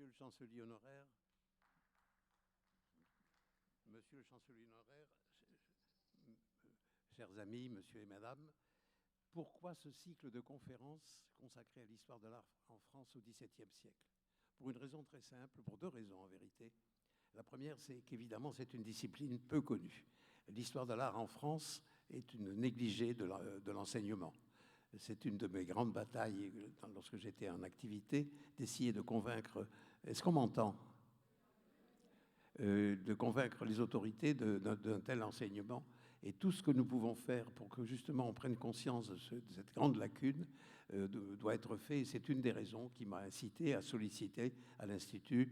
Monsieur le chancelier honoraire, Monsieur le chancelier honoraire, chers amis, monsieur et madame, pourquoi ce cycle de conférences consacré à l'histoire de l'art en France au XVIIe siècle? Pour une raison très simple, pour deux raisons en vérité. La première, c'est qu'évidemment, c'est une discipline peu connue. L'histoire de l'art en France est une négligée de l'enseignement. C'est une de mes grandes batailles lorsque j'étais en activité, d'essayer de convaincre... Est-ce qu'on m'entend ? De convaincre les autorités d'un tel enseignement. Et tout ce que nous pouvons faire pour que justement on prenne conscience de cette grande lacune doit être fait. Et c'est une des raisons qui m'a incité à solliciter à l'Institut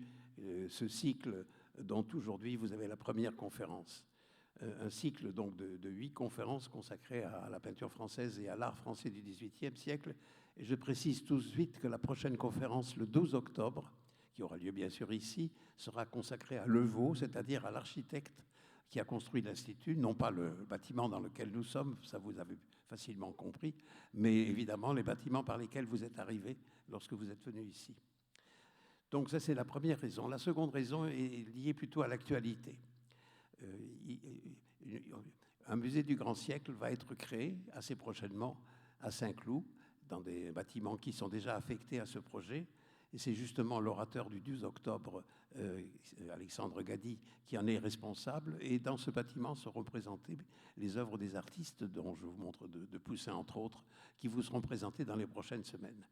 ce cycle dont aujourd'hui vous avez la première conférence. Un cycle donc de 8 conférences consacrées à la peinture française et à l'art français du XVIIIe siècle. Et je précise tout de suite que la prochaine conférence, le 12 octobre, qui aura lieu bien sûr ici, sera consacrée à Levaux, c'est-à-dire à l'architecte qui a construit l'Institut, non pas le bâtiment dans lequel nous sommes, ça vous avez facilement compris, mais évidemment les bâtiments par lesquels vous êtes arrivés lorsque vous êtes venus ici. Donc ça, c'est la première raison. La seconde raison est liée plutôt à l'actualité. Un musée du grand siècle va être créé assez prochainement à Saint-Cloud, dans des bâtiments qui sont déjà affectés à ce projet. Et c'est justement l'orateur du 12 octobre, Alexandre Gady, qui en est responsable. Et dans ce bâtiment sont représentées les œuvres des artistes, dont je vous montre de Poussin, entre autres, qui vous seront présentées dans les prochaines semaines.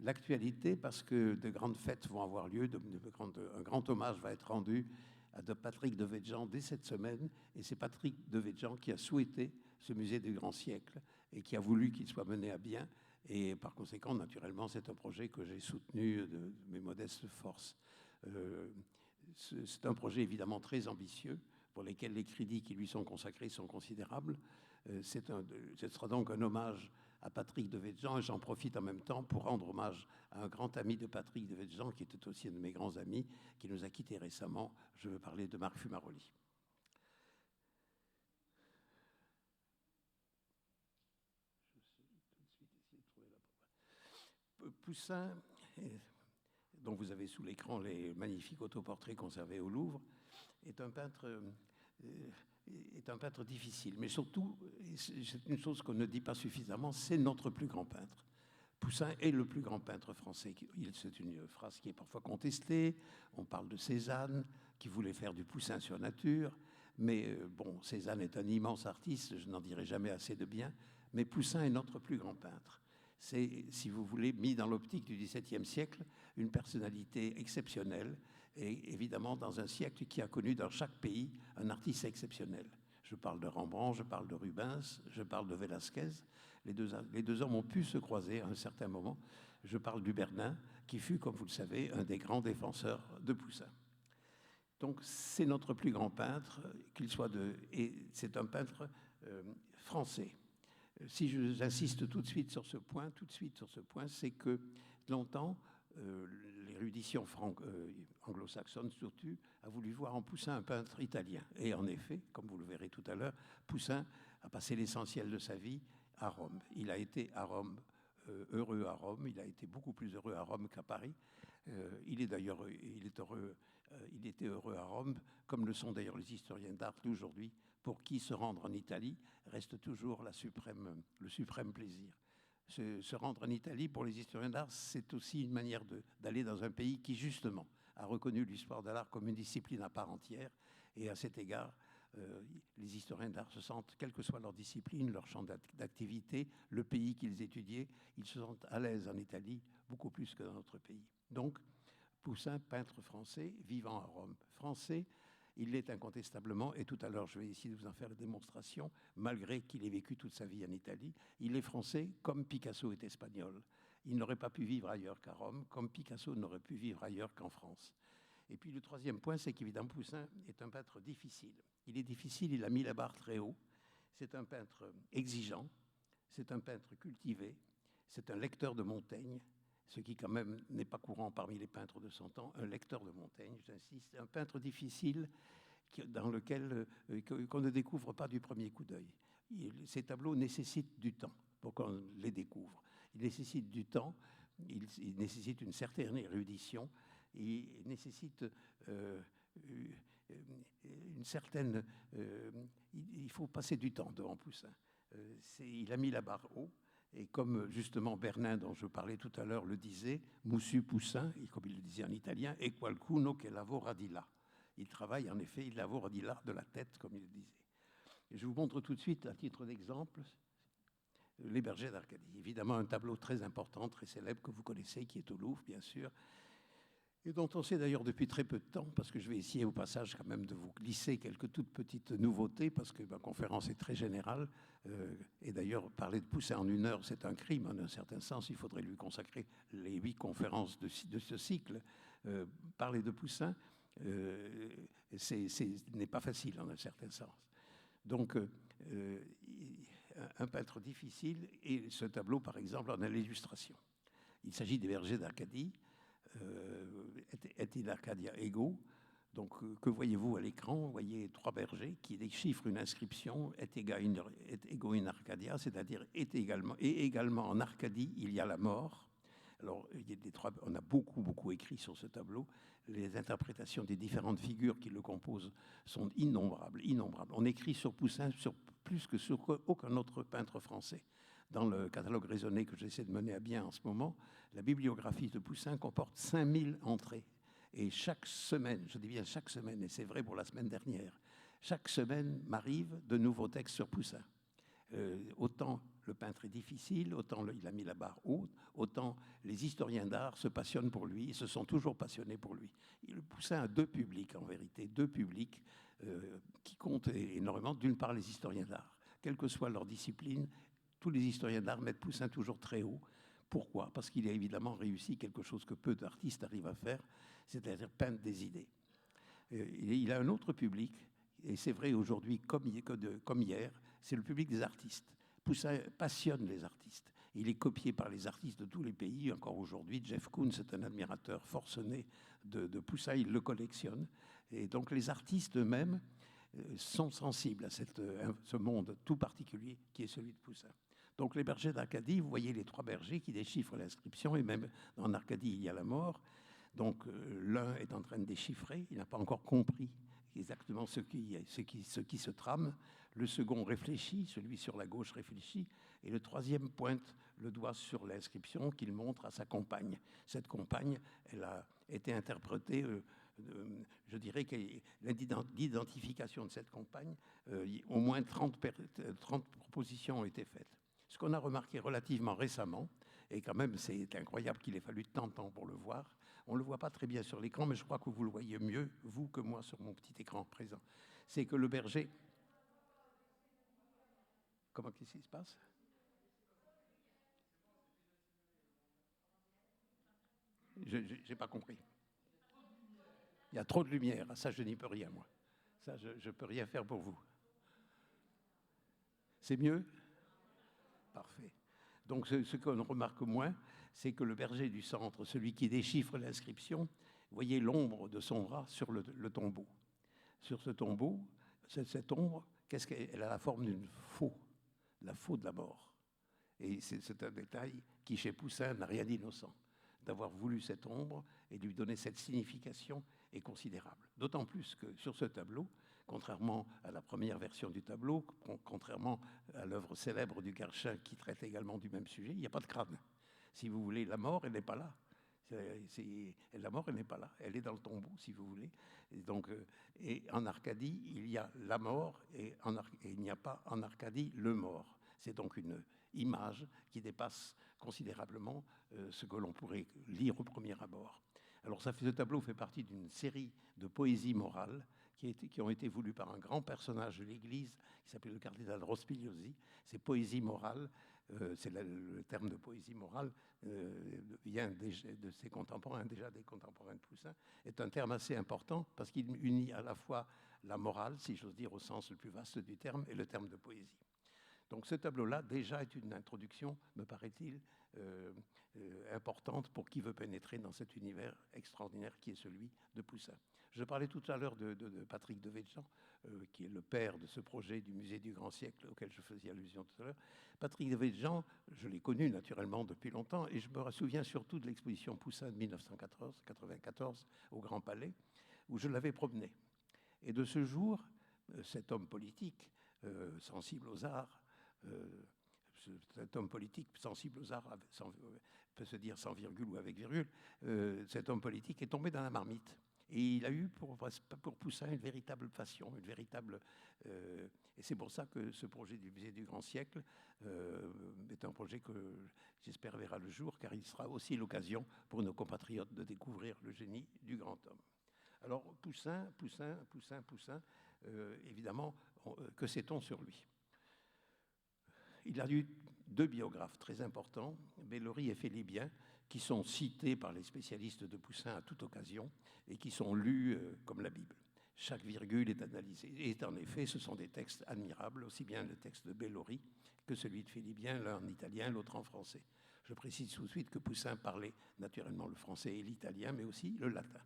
L'actualité, parce que de grandes fêtes vont avoir lieu, un grand hommage va être rendu à Patrick Devedjian dès cette semaine. Et c'est Patrick Devedjian qui a souhaité ce musée du grand siècle et qui a voulu qu'il soit mené à bien. Et par conséquent, naturellement, c'est un projet que j'ai soutenu de mes modestes forces. C'est un projet évidemment très ambitieux, pour lesquels les crédits qui lui sont consacrés sont considérables. Ce sera donc un hommage à Patrick Devedjian, et j'en profite en même temps pour rendre hommage à un grand ami de Patrick Devedjian, qui était aussi un de mes grands amis, qui nous a quittés récemment. Je veux parler de Marc Fumaroli. Poussin, dont vous avez sous l'écran les magnifiques autoportraits conservés au Louvre, est un peintre difficile. Mais surtout, c'est une chose qu'on ne dit pas suffisamment, c'est notre plus grand peintre. Poussin est le plus grand peintre français. C'est une phrase qui est parfois contestée. On parle de Cézanne, qui voulait faire du Poussin sur nature. Mais bon, Cézanne est un immense artiste, je n'en dirai jamais assez de bien. Mais Poussin est notre plus grand peintre. C'est, si vous voulez, mis dans l'optique du XVIIe siècle, une personnalité exceptionnelle, et évidemment dans un siècle qui a connu dans chaque pays un artiste exceptionnel. Je parle de Rembrandt, je parle de Rubens, je parle de Velázquez. Les deux hommes ont pu se croiser à un certain moment. Je parle du Bernin, qui fut, comme vous le savez, un des grands défenseurs de Poussin. Donc c'est notre plus grand peintre, et c'est un peintre français. Si j'insiste tout de suite sur ce point, c'est que longtemps, l'érudition anglo-saxonne surtout a voulu voir en Poussin un peintre italien. Et en effet, comme vous le verrez tout à l'heure, Poussin a passé l'essentiel de sa vie à Rome. Il a été à Rome, heureux à Rome. Il a été beaucoup plus heureux à Rome qu'à Paris. Il était heureux à Rome, comme le sont d'ailleurs les historiens d'art d'aujourd'hui, pour qui se rendre en Italie reste toujours le suprême plaisir. Se rendre en Italie, pour les historiens d'art, c'est aussi une manière d'aller dans un pays qui, justement, a reconnu l'histoire de l'art comme une discipline à part entière. Et à cet égard, les historiens d'art se sentent, quelle que soit leur discipline, leur champ d'activité, le pays qu'ils étudiaient, ils se sentent à l'aise en Italie, beaucoup plus que dans notre pays. Donc, Poussin, peintre français, vivant à Rome, français, il l'est incontestablement, et tout à l'heure je vais essayer de vous en faire la démonstration, malgré qu'il ait vécu toute sa vie en Italie, il est français comme Picasso est espagnol. Il n'aurait pas pu vivre ailleurs qu'à Rome, comme Picasso n'aurait pu vivre ailleurs qu'en France. Et puis le troisième point, c'est qu'évidemment Poussin est un peintre difficile. Il est difficile, il a mis la barre très haut. C'est un peintre exigeant, c'est un peintre cultivé, c'est un lecteur de Montaigne, ce qui quand même n'est pas courant parmi les peintres de son temps, un lecteur de Montaigne, j'insiste, un peintre difficile dans lequel qu'on ne découvre pas du premier coup d'œil. Ces tableaux nécessitent du temps pour qu'on les découvre. Ils nécessitent du temps, ils nécessitent une certaine érudition, il nécessite une certaine... il faut passer du temps devant Poussin. Il a mis la barre haut, et comme justement Bernin, dont je parlais tout à l'heure, le disait, Moussu Poussin, et comme il le disait en italien, e qualcuno che lavora di là. Il travaille en effet, il lavora di là, de la tête, comme il le disait. Et je vous montre tout de suite, à titre d'exemple, Les Bergers d'Arcadie. Évidemment, un tableau très important, très célèbre, que vous connaissez, qui est au Louvre, bien sûr, et dont on sait d'ailleurs depuis très peu de temps, parce que je vais essayer au passage quand même de vous glisser quelques toutes petites nouveautés, parce que ma conférence est très générale, et d'ailleurs parler de Poussin en 1 heure, c'est un crime, en un certain sens, il faudrait lui consacrer les 8 conférences de ce cycle. Parler de Poussin, n'est pas facile en un certain sens. Donc, un peintre difficile, et ce tableau, par exemple, en a l'illustration. Il s'agit des Bergers d'Arcadie, et Arcadia ego. Donc, que voyez-vous à l'écran? Vous voyez 3 bergers qui déchiffrent une inscription, et ego in Arcadia, c'est-à-dire également en Arcadie, il y a la mort. Alors, on a beaucoup écrit sur ce tableau. Les interprétations des différentes figures qui le composent sont innombrables. On écrit sur Poussin plus que sur aucun autre peintre français. Dans le catalogue raisonné que j'essaie de mener à bien en ce moment, la bibliographie de Poussin comporte 5000 entrées. Et chaque semaine, je dis bien chaque semaine, et c'est vrai pour la semaine dernière, chaque semaine m'arrivent de nouveaux textes sur Poussin. Autant le peintre est difficile, autant il a mis la barre haute, autant les historiens d'art se passionnent pour lui et se sont toujours passionnés pour lui. Poussin a 2 publics, en vérité, 2 publics qui comptent énormément. D'une part, les historiens d'art, quelle que soit leur discipline, tous les historiens d'art mettent Poussin toujours très haut. Pourquoi? Parce qu'il a évidemment réussi quelque chose que peu d'artistes arrivent à faire, c'est-à-dire peindre des idées. Il a un autre public, et c'est vrai aujourd'hui comme hier, c'est le public des artistes. Poussin passionne les artistes. Il est copié par les artistes de tous les pays. Encore aujourd'hui, Jeff Koons est un admirateur forcené de Poussin, il le collectionne. Et donc les artistes eux-mêmes sont sensibles à ce monde tout particulier qui est celui de Poussin. Donc les bergers d'Arcadie, vous voyez les 3 bergers qui déchiffrent l'inscription, et même en Arcadie, il y a la mort. Donc l'un est en train de déchiffrer, il n'a pas encore compris exactement ce qui se trame. Le second réfléchit, celui sur la gauche réfléchit, et le troisième pointe le doigt sur l'inscription qu'il montre à sa compagne. Cette compagne, elle a été interprétée, je dirais que l'identification de cette compagne, au moins 30 propositions ont été faites. Ce qu'on a remarqué relativement récemment, et quand même c'est incroyable qu'il ait fallu tant de temps pour le voir, on ne le voit pas très bien sur l'écran, mais je crois que vous le voyez mieux, vous, que moi, sur mon petit écran présent. C'est que le berger... Comment qu'est-ce qui se passe? Je n'ai pas compris. Il y a trop de lumière. Ça, je n'y peux rien, moi. Ça, je ne peux rien faire pour vous. C'est mieux? Parfait. Donc, ce qu'on remarque moins, c'est que le berger du centre, celui qui déchiffre l'inscription, vous voyez l'ombre de son bras sur le tombeau. Sur ce tombeau, cette ombre, elle a la forme d'une faux, la faux de la mort. Et c'est un détail qui, chez Poussin, n'a rien d'innocent. D'avoir voulu cette ombre et lui donner cette signification est considérable. D'autant plus que sur ce tableau, contrairement à la première version du tableau, contrairement à l'œuvre célèbre du Guerchin qui traite également du même sujet, il n'y a pas de crâne. Si vous voulez, la mort, elle n'est pas là. La mort, elle n'est pas là. Elle est dans le tombeau, si vous voulez. Et en Arcadie, il y a la mort et il n'y a pas en Arcadie le mort. C'est donc une image qui dépasse considérablement ce que l'on pourrait lire au premier abord. Alors, ce tableau fait partie d'une série de poésies morales qui ont été voulues par un grand personnage de l'Église qui s'appelle le cardinal Rospigliosi. Ces poésies morales, c'est le terme de poésie morale, vient de ses contemporains, déjà des contemporains de Poussin, est un terme assez important parce qu'il unit à la fois la morale, si j'ose dire au sens le plus vaste du terme, et le terme de poésie. Donc ce tableau-là, déjà, est une introduction, me paraît-il, importante pour qui veut pénétrer dans cet univers extraordinaire qui est celui de Poussin. Je parlais tout à l'heure de Patrick Devedjian, qui est le père de ce projet du Musée du Grand Siècle auquel je faisais allusion tout à l'heure. Patrick Devedjian, je l'ai connu naturellement depuis longtemps, et je me souviens surtout de l'exposition Poussin de 1994 au Grand Palais, où je l'avais promené. Et de ce jour, cet homme politique sensible aux arts, cet homme politique sensible aux arts, peut se dire sans virgule ou avec virgule, cet homme politique est tombé dans la marmite. Et il a eu pour Poussin une véritable passion, une véritable... et c'est pour ça que ce projet du musée du grand siècle est un projet que j'espère verra le jour, car il sera aussi l'occasion pour nos compatriotes de découvrir le génie du grand homme. Alors Poussin, évidemment, que sait-on sur lui? Il a eu deux biographes très importants, Bellory et Félibien, qui sont cités par les spécialistes de Poussin à toute occasion et qui sont lus comme la Bible. Chaque virgule est analysée. Et en effet, ce sont des textes admirables, aussi bien le texte de Bellory que celui de Félibien, l'un en italien, l'autre en français. Je précise tout de suite que Poussin parlait naturellement le français et l'italien, mais aussi le latin.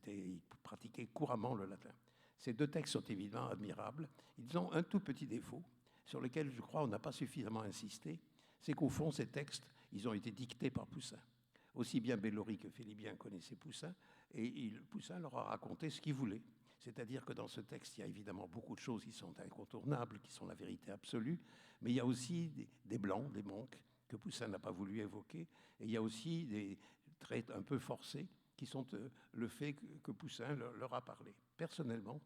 Il pratiquait couramment le latin. Ces deux textes sont évidemment admirables. Ils ont un tout petit défaut, sur lequel, je crois, on n'a pas suffisamment insisté, c'est qu'au fond, ces textes, ils ont été dictés par Poussin. Aussi bien Bellory que Félibien connaissaient Poussin, et Poussin leur a raconté ce qu'il voulait. C'est-à-dire que dans ce texte, il y a évidemment beaucoup de choses qui sont incontournables, qui sont la vérité absolue, mais il y a aussi des blancs, des manques, que Poussin n'a pas voulu évoquer, et il y a aussi des traits un peu forcés, qui sont le fait que Poussin leur a parlé. Personnellement,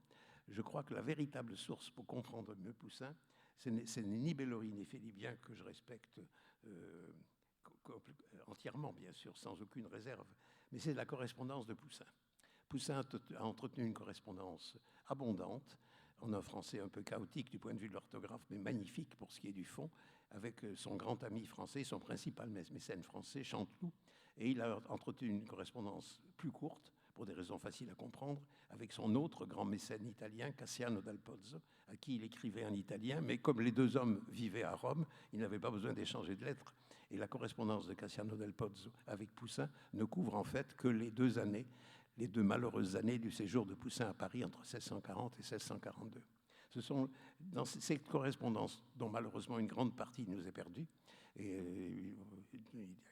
je crois que la véritable source pour comprendre mieux Poussin, ce n'est ni Bellory ni Félibien, que je respecte entièrement, bien sûr, sans aucune réserve, mais c'est la correspondance de Poussin. Poussin a entretenu une correspondance abondante, en un français un peu chaotique du point de vue de l'orthographe, mais magnifique pour ce qui est du fond, avec son grand ami français, son principal mécène français, Chanteloup, et il a entretenu une correspondance plus courte, pour des raisons faciles à comprendre, avec son autre grand mécène italien, Cassiano dal Pozzo, à qui il écrivait en italien, mais comme les deux hommes vivaient à Rome, il n'avait pas besoin d'échanger de lettres. Et la correspondance de Cassiano dal Pozzo avec Poussin ne couvre en fait que les deux malheureuses années du séjour de Poussin à Paris entre 1640 et 1642. Ce sont dans cette correspondance, dont malheureusement une grande partie nous est perdue, et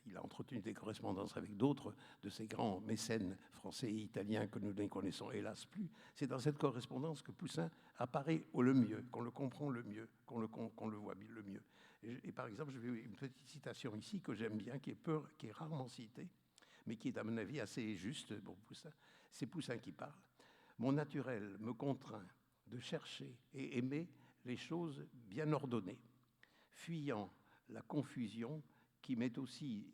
il a entretenu des correspondances avec d'autres de ces grands mécènes français et italiens que nous ne connaissons hélas plus. C'est dans cette correspondance que Poussin apparaît le mieux, qu'on le comprend le mieux, qu'on le voit le mieux. Et par exemple, je vais une petite citation ici que j'aime bien, qui est rarement citée, mais qui est à mon avis assez juste pour Poussin. C'est Poussin qui parle. « Mon naturel me contraint de chercher et aimer les choses bien ordonnées, fuyant la confusion qui m'est aussi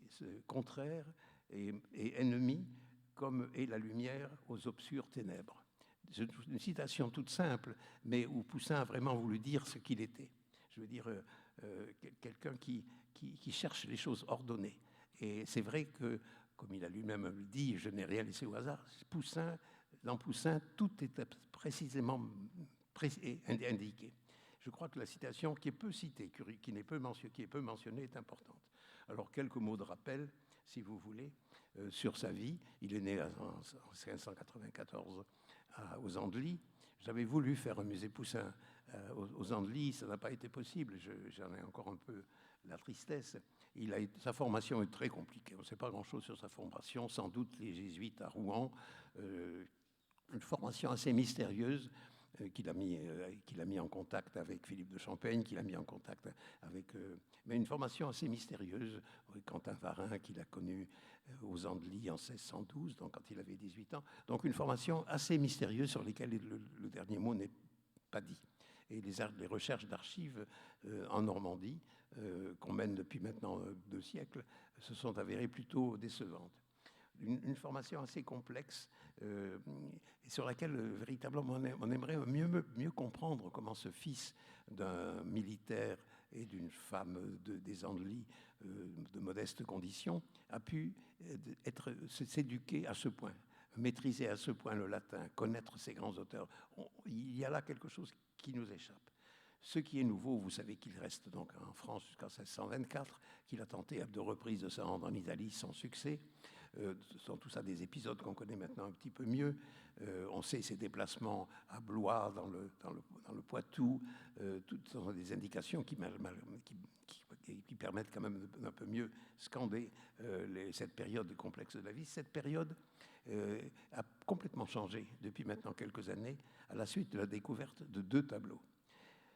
contraire et ennemi, comme est la lumière aux obscures ténèbres. » C'est une citation toute simple, mais où Poussin a vraiment voulu dire ce qu'il était. Je veux dire, quelqu'un qui cherche les choses ordonnées. Et c'est vrai que, comme il a lui-même dit, je n'ai rien laissé au hasard, dans Poussin, tout est précisément indiqué. Je crois que la citation qui est peu citée, qui est peu mentionnée, est importante. Alors, quelques mots de rappel, si vous voulez, sur sa vie. Il est né en 1594 aux Andelys. J'avais voulu faire un musée Poussin aux Andelys, ça n'a pas été possible. J'en ai encore un peu la tristesse. Sa formation est très compliquée. On ne sait pas grand-chose sur sa formation. Sans doute les jésuites à Rouen. Une formation assez mystérieuse qu'il a mis en contact avec Philippe de Champaigne, qu'il a mis en contact avec... mais une formation assez mystérieuse. Quentin Varin, qu'il a connu aux Andelys en 1612, donc quand il avait 18 ans. Donc une formation assez mystérieuse sur laquelle le dernier mot n'est pas dit. Et les recherches d'archives en Normandie, qu'on mène depuis maintenant 2 siècles, se sont avérées plutôt décevantes. Une formation assez complexe sur laquelle véritablement on aimerait mieux comprendre comment ce fils d'un militaire et d'une femme des Andelys de modestes conditions a pu s'éduquer à ce point, maîtriser à ce point le latin, connaître ces grands auteurs. Il y a là quelque chose qui nous échappe. Ce qui est nouveau, vous savez qu'il reste donc en France jusqu'en 1624, qu'il a tenté à 2 reprises de se rendre en Italie sans succès. Ce sont tout ça des épisodes qu'on connaît maintenant un petit peu mieux. On sait ses déplacements à Blois, dans le Poitou. Toutes sont des indications et qui permettent quand même d'un peu mieux scander cette période complexe de la vie. Cette période a complètement changé depuis maintenant quelques années à la suite de la découverte de 2 tableaux.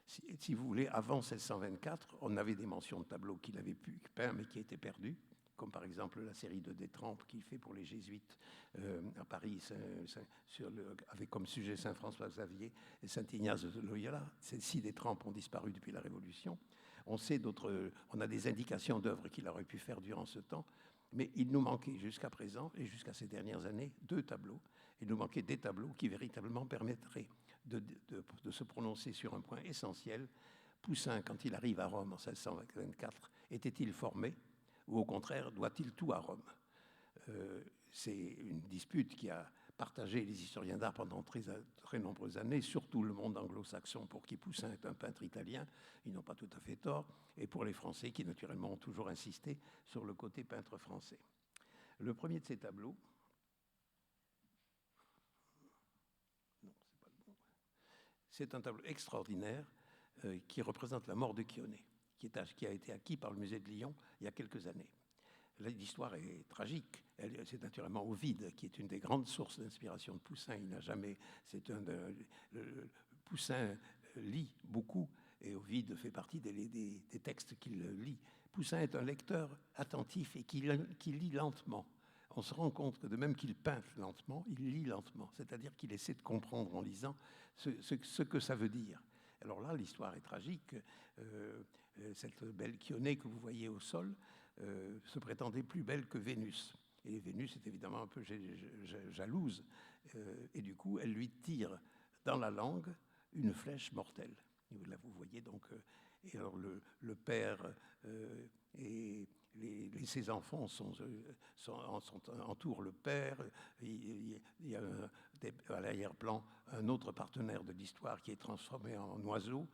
Si vous voulez, avant 1624, on avait des mentions de tableaux qu'il avait pu peindre mais qui étaient perdus, comme par exemple la série de Détrempes qu'il fait pour les jésuites à Paris, avec comme sujet Saint-François-Xavier et Saint-Ignace de Loyola. Ces 6 Détrempes ont disparu depuis la Révolution. On a des indications d'œuvres qu'il aurait pu faire durant ce temps, mais il nous manquait jusqu'à présent, et jusqu'à ces dernières années, 2 tableaux. Il nous manquait des tableaux qui véritablement permettraient de se prononcer sur un point essentiel. Poussin, quand il arrive à Rome en 1624, était-il formé, ou au contraire, doit-il tout à Rome? C'est une dispute qui a partagé les historiens d'art pendant très nombreuses années, surtout le monde anglo-saxon, pour qui Poussin est un peintre italien, ils n'ont pas tout à fait tort, et pour les Français qui, naturellement, ont toujours insisté sur le côté peintre français. Le premier de ces tableaux, c'est un tableau extraordinaire qui représente la mort de Chioné, qui a été acquis par le musée de Lyon il y a quelques années. L'histoire est tragique. C'est naturellement Ovide qui est une des grandes sources d'inspiration de Poussin. Poussin lit beaucoup et Ovide fait partie des textes qu'il lit. Poussin est un lecteur attentif et qui lit lentement. On se rend compte que de même qu'il peint lentement, il lit lentement. C'est-à-dire qu'il essaie de comprendre en lisant ce que ça veut dire. Alors là, l'histoire est tragique. Cette belle Chioné que vous voyez au sol se prétendait plus belle que Vénus. Et Vénus est évidemment un peu jalouse. Et du coup, elle lui tire dans la langue une flèche mortelle. Et là, vous voyez donc... et alors le père et ses enfants entourent le père. Il y a à l'arrière-plan un autre partenaire de l'histoire qui est transformé en oiseau.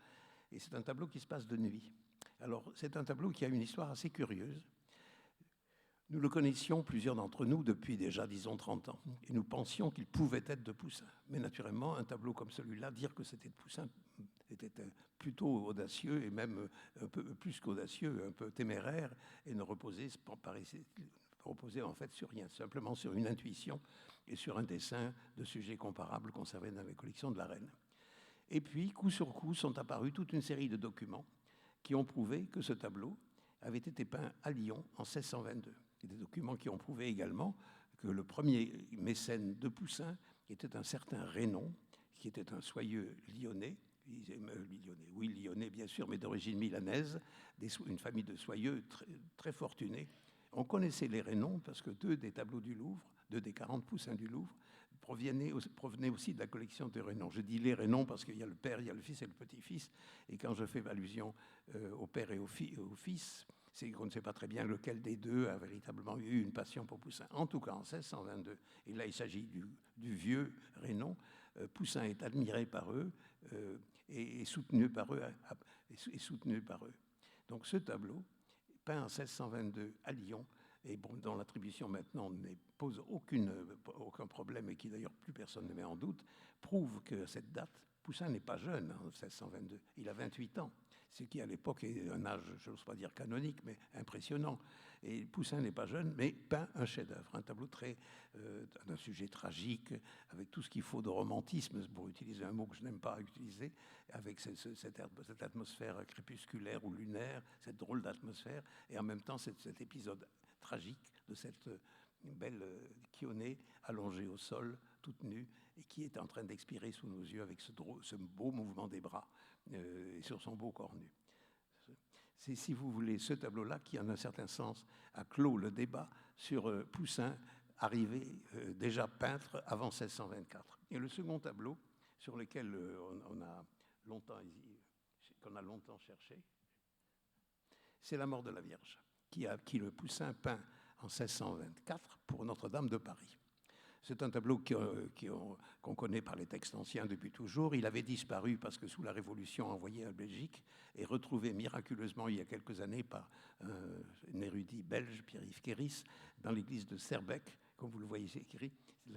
Et c'est un tableau qui se passe de nuit. Alors, c'est un tableau qui a une histoire assez curieuse. Nous le connaissions, plusieurs d'entre nous, depuis déjà, disons, 30 ans. Et nous pensions qu'il pouvait être de Poussin. Mais naturellement, un tableau comme celui-là, dire que c'était de Poussin était plutôt audacieux, et même un peu plus qu'audacieux, un peu téméraire, et ne reposait en fait sur rien, simplement sur une intuition et sur un dessin de sujets comparables conservés dans les collections de la Reine. Et puis, coup sur coup, sont apparus toute une série de documents qui ont prouvé que ce tableau avait été peint à Lyon en 1622. Et des documents qui ont prouvé également que le premier mécène de Poussin était un certain Reynon, qui était un soyeux lyonnais, lyonnais bien sûr, mais d'origine milanaise, une famille de soyeux très, très fortunés. On connaissait les Reynon parce que 2 des tableaux du Louvre, 2 des 40 Poussins du Louvre, provenaient aussi de la collection des Reynon. Je dis les Reynon parce qu'il y a le père, il y a le fils et le petit-fils, et quand je fais allusion au père et au fils, c'est qu'on ne sait pas très bien lequel des deux a véritablement eu une passion pour Poussin. En tout cas, en 1622, et là il s'agit du vieux Reynon, Poussin est admiré par eux et soutenu par eux, Donc ce tableau, peint en 1622 à Lyon, et bon, dont l'attribution maintenant ne pose aucun problème et qui d'ailleurs plus personne ne met en doute, prouve que cette date, Poussin n'est pas jeune en 1622, il a 28 ans, ce qui à l'époque est un âge, je n'ose pas dire canonique, mais impressionnant. Et Poussin n'est pas jeune, mais peint un chef-d'œuvre, un tableau d'un sujet tragique, avec tout ce qu'il faut de romantisme, pour utiliser un mot que je n'aime pas utiliser, avec cette atmosphère crépusculaire ou lunaire, cette drôle d'atmosphère, et en même temps cet épisode tragique de cette belle Chioné allongée au sol, toute nue, et qui est en train d'expirer sous nos yeux avec ce beau mouvement des bras et sur son beau corps nu. C'est, si vous voulez, ce tableau-là qui, en un certain sens, a clos le débat sur Poussin, arrivé déjà peintre avant 1624. Et le second tableau, sur lequel qu'on a longtemps cherché, c'est la mort de la Vierge, qui le Poussin peint en 1624 pour Notre-Dame de Paris. C'est un tableau qu'on connaît par les textes anciens depuis toujours. Il avait disparu parce que sous la Révolution envoyé en Belgique et retrouvé miraculeusement il y a quelques années par un érudit belge, Pierre-Yves Kéris, dans l'église de Sterbeek, comme vous le voyez écrit,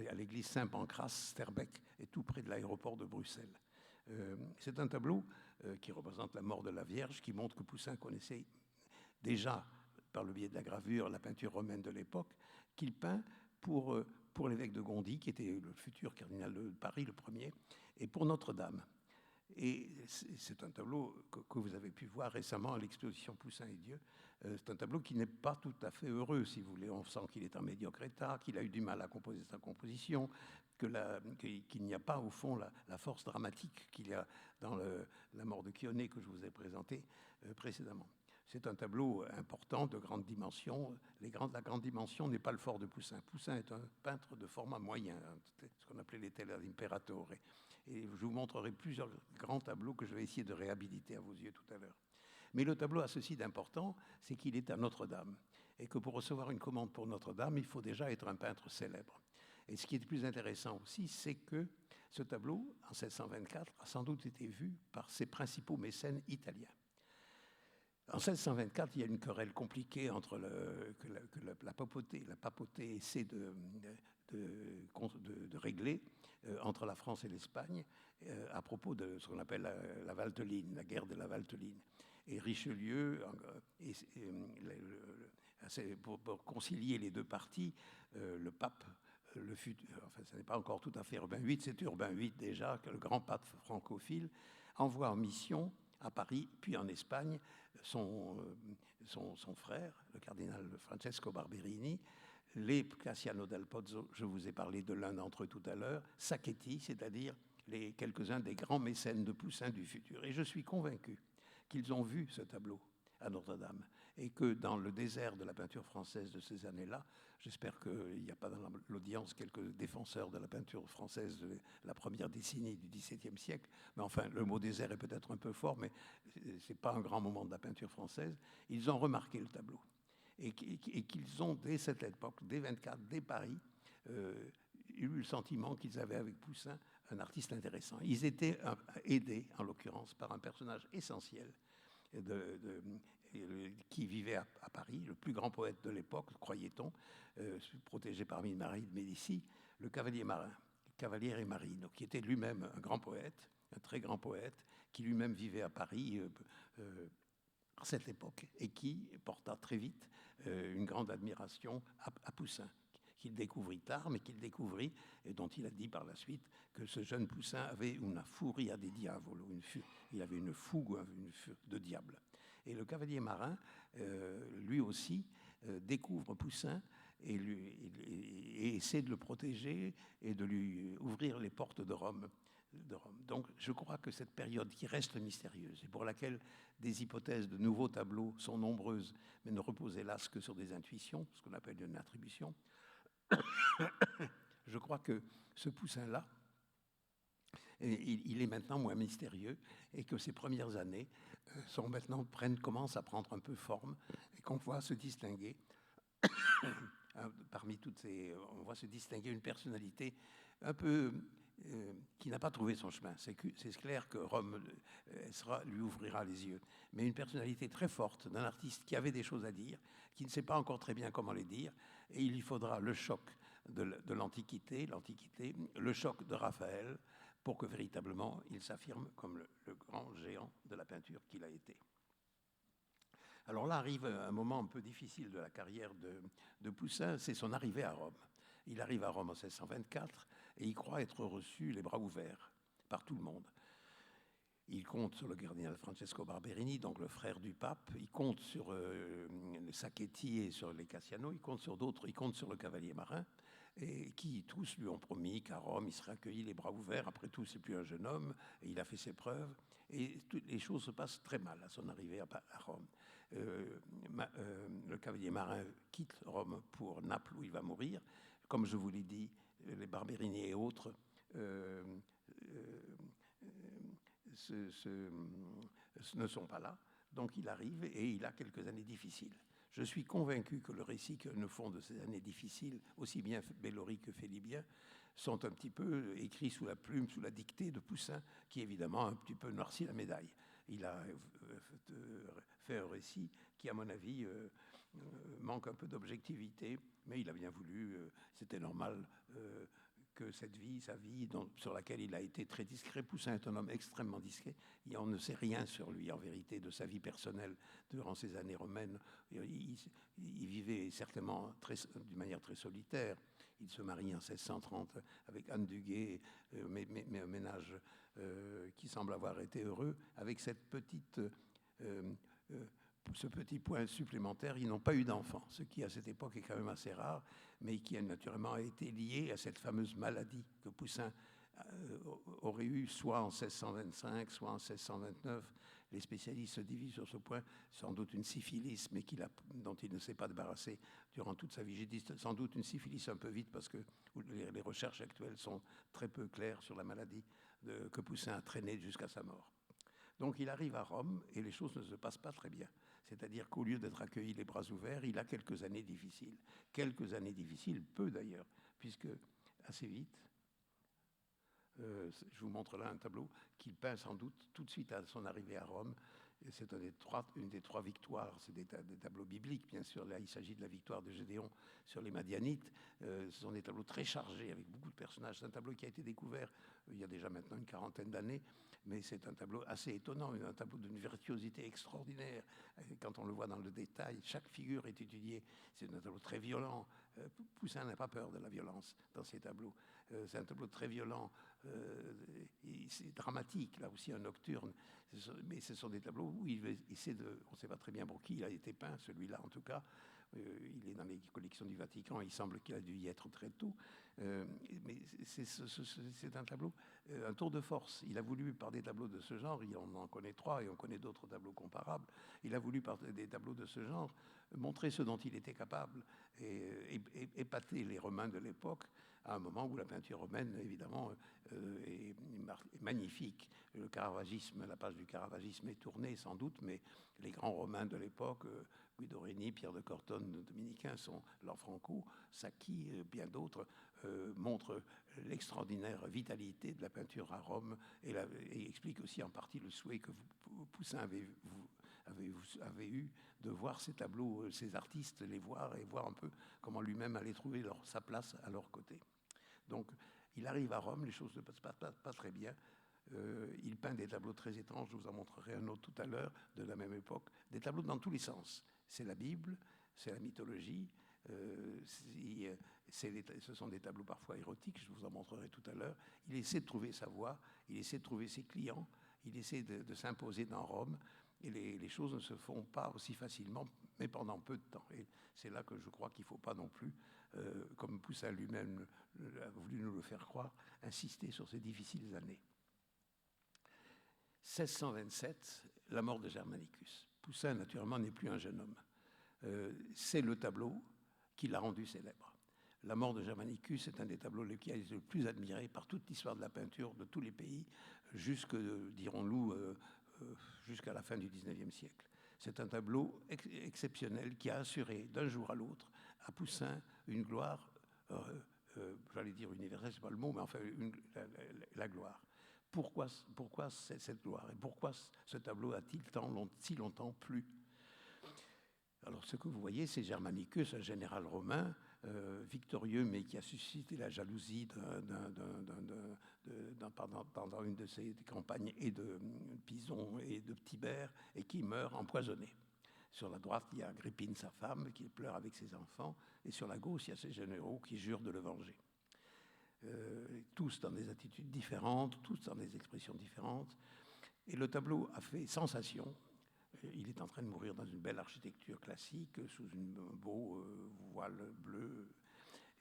à l'église Saint-Pancras, Sterbeek, et tout près de l'aéroport de Bruxelles. C'est un tableau qui représente la mort de la Vierge, qui montre que Poussin connaissait déjà par le biais de la gravure, la peinture romaine de l'époque, qu'il peint pour l'évêque de Gondi, qui était le futur cardinal de Paris, le premier, et pour Notre-Dame. Et c'est un tableau que vous avez pu voir récemment à l'exposition Poussin et Dieu. C'est un tableau qui n'est pas tout à fait heureux, si vous voulez. On sent qu'il est en médiocre état, qu'il a eu du mal à composer sa composition, qu'il n'y a pas, au fond, la force dramatique qu'il y a dans la mort de Chioné que je vous ai présenté précédemment. C'est un tableau important, de grande dimension. La grande dimension n'est pas le fort de Poussin. Poussin est un peintre de format moyen, ce qu'on appelait les tela imperatore. Et je vous montrerai plusieurs grands tableaux que je vais essayer de réhabiliter à vos yeux tout à l'heure. Mais le tableau a ceci d'important, c'est qu'il est à Notre-Dame. Et que pour recevoir une commande pour Notre-Dame, il faut déjà être un peintre célèbre. Et ce qui est le plus intéressant aussi, c'est que ce tableau, en 1624, a sans doute été vu par ses principaux mécènes italiens. En 1624, il y a une querelle compliquée entre la papauté essaie de régler entre la France et l'Espagne à propos de ce qu'on appelle la Valteline, la guerre de la Valteline. Et Richelieu, pour concilier les deux parties, le pape, enfin ce n'est pas encore tout à fait Urbain VIII, c'est Urbain VIII déjà, le grand pape francophile, envoie en mission à Paris, puis en Espagne, son frère, le cardinal Francesco Barberini, les Cassiano del Pozzo, je vous ai parlé de l'un d'entre eux tout à l'heure, Sacchetti, c'est-à-dire quelques-uns des grands mécènes de Poussin du futur. Et je suis convaincu qu'ils ont vu ce tableau à Notre-Dame et que dans le désert de la peinture française de ces années-là, j'espère qu'il n'y a pas dans l'audience quelques défenseurs de la peinture française de la première décennie du XVIIe siècle, mais enfin, le mot désert est peut-être un peu fort, mais ce n'est pas un grand moment de la peinture française. Ils ont remarqué le tableau et qu'ils ont, dès cette époque, dès 24, dès Paris, eu le sentiment qu'ils avaient avec Poussin un artiste intéressant. Ils étaient aidés, en l'occurrence, par un personnage essentiel qui vivait à Paris, le plus grand poète de l'époque, croyait-on, protégé parmi Marie de Médicis, le Cavalier Marin, Cavaliere Marino, qui était lui-même un grand poète, un très grand poète, qui lui-même vivait à Paris à cette époque et qui porta très vite une grande admiration à Poussin, qu'il découvrit tard, mais qu'il découvrit, et dont il a dit par la suite que ce jeune Poussin avait une furia di diavolo, il avait une fougue de diable. Et le Cavalier Marin, lui aussi, découvre Poussin et essaie de le protéger et de lui ouvrir les portes de Rome. Donc je crois que cette période qui reste mystérieuse et pour laquelle des hypothèses de nouveaux tableaux sont nombreuses, mais ne reposent hélas que sur des intuitions, ce qu'on appelle une attribution, je crois que ce Poussin-là, il est maintenant moins mystérieux et que ses premières années commencent à prendre un peu forme et qu'on voit se distinguer parmi toutes ces, on voit se distinguer une personnalité un peu qui n'a pas trouvé son chemin. C'est clair que Rome lui ouvrira les yeux, mais une personnalité très forte d'un artiste qui avait des choses à dire, qui ne sait pas encore très bien comment les dire, et il lui faudra le choc de l'Antiquité, le choc de Raphaël, pour que véritablement il s'affirme comme le grand géant de la peinture qu'il a été. Alors là arrive un moment un peu difficile de la carrière de Poussin, c'est son arrivée à Rome. Il arrive à Rome en 1624 et il croit être reçu les bras ouverts par tout le monde. Il compte sur le cardinal Francesco Barberini, donc le frère du pape, il compte sur les Sacchetti et sur les Cassiano, il compte sur d'autres, il compte sur le Cavalier Marin, et qui tous lui ont promis qu'à Rome, il serait accueilli les bras ouverts. Après tout, c'est plus un jeune homme, et il a fait ses preuves, et toutes les choses se passent très mal à son arrivée à Rome. Le Cavalier Marin quitte Rome pour Naples, où il va mourir. Comme je vous l'ai dit, les Barberini et autres ne sont pas là. Donc il arrive et il a quelques années difficiles. Je suis convaincu que le récit que nous font de ces années difficiles, aussi bien Bellori que Félibien, sont un petit peu écrits sous la plume, sous la dictée de Poussin, qui évidemment a un petit peu noirci la médaille. Il a fait un récit qui, à mon avis, manque un peu d'objectivité, mais il a bien voulu, c'était normal que sa vie sur laquelle il a été très discret. Poussin est un homme extrêmement discret. On ne sait rien sur lui, en vérité, de sa vie personnelle durant ces années romaines. Il vivait certainement d'une manière très solitaire. Il se marie en 1630 avec Anne du Guet, mais un ménage qui semble avoir été heureux. Avec ce petit point supplémentaire, ils n'ont pas eu d'enfants, ce qui à cette époque est quand même assez rare, mais qui a naturellement été lié à cette fameuse maladie que Poussin aurait eue soit en 1625, soit en 1629. Les spécialistes se divisent sur ce point, sans doute une syphilis, mais dont il ne s'est pas débarrassé durant toute sa vie. J'ai dit sans doute une syphilis un peu vite, parce que les recherches actuelles sont très peu claires sur la maladie que Poussin a traînée jusqu'à sa mort. Donc il arrive à Rome et les choses ne se passent pas très bien. C'est-à-dire qu'au lieu d'être accueilli les bras ouverts, il a quelques années difficiles. Quelques années difficiles, peu d'ailleurs, puisque assez vite, je vous montre là un tableau qu'il peint sans doute tout de suite à son arrivée à Rome. C'est une des trois victoires, c'est des tableaux bibliques, bien sûr. Là, il s'agit de la victoire de Gédéon sur les Madianites. Ce sont des tableaux très chargés, avec beaucoup de personnages. C'est un tableau qui a été découvert il y a déjà maintenant une quarantaine d'années, mais c'est un tableau assez étonnant, un tableau d'une virtuosité extraordinaire. Quand on le voit dans le détail, chaque figure est étudiée. C'est un tableau très violent. Poussin n'a pas peur de la violence dans ses tableaux. C'est un tableau très violent. C'est dramatique, là aussi un nocturne. Mais ce sont des tableaux où il essaie on ne sait pas très bien pour qui il a été peint, celui-là en tout cas. Il est dans les collections du Vatican, il semble qu'il a dû y être très tôt. Mais c'est un tableau, un tour de force. Il a voulu, par des tableaux de ce genre, on en connaît trois et on connaît d'autres tableaux comparables, il a voulu, par des tableaux de ce genre, montrer ce dont il était capable et épater les Romains de l'époque, à un moment où la peinture romaine, évidemment, est magnifique. Le caravagisme, la page du caravagisme est tournée sans doute, mais les grands Romains de l'époque, Guido Reni, Pierre de Cortone, dominicains, Lanfranco, Sacchi, bien d'autres, montrent l'extraordinaire vitalité de la peinture à Rome et expliquent aussi en partie le souhait que Poussin avait eu de voir ces tableaux, ces artistes, les voir et voir un peu comment lui-même allait trouver sa place à leur côté. Donc, il arrive à Rome, les choses ne passent pas très bien. Il peint des tableaux très étranges, je vous en montrerai un autre tout à l'heure, de la même époque. Des tableaux dans tous les sens. C'est la Bible, c'est la mythologie, ce sont des tableaux parfois érotiques, je vous en montrerai tout à l'heure. Il essaie de trouver sa voie, il essaie de trouver ses clients, il essaie de s'imposer dans Rome. Et les choses ne se font pas aussi facilement, mais pendant peu de temps. Et c'est là que je crois qu'il ne faut pas non plus, comme Poussin lui-même a voulu nous le faire croire, insister sur ces difficiles années. 1627, la mort de Germanicus. Poussin, naturellement, n'est plus un jeune homme. C'est le tableau qui l'a rendu célèbre. La mort de Germanicus est un des tableaux qui a été le plus admiré par toute l'histoire de la peinture de tous les pays, jusque, dirons-nous, jusqu'à la fin du XIXe siècle. C'est un tableau exceptionnel qui a assuré d'un jour à l'autre à Poussin une gloire, j'allais dire universelle, c'est pas le mot, mais enfin la gloire. Pourquoi cette gloire et pourquoi ce tableau a-t-il si longtemps plu? Alors, ce que vous voyez, c'est Germanicus, un général romain, victorieux, mais qui a suscité la jalousie pendant une de ses campagnes et de Pison et de Tibère, et qui meurt empoisonné. Sur la droite, il y a Agrippine, sa femme, qui pleure avec ses enfants, et sur la gauche, il y a ses généraux qui jurent de le venger. Tous dans des attitudes différentes, tous dans des expressions différentes. Et le tableau a fait sensation. Il est en train de mourir dans une belle architecture classique, sous un beau voile bleu.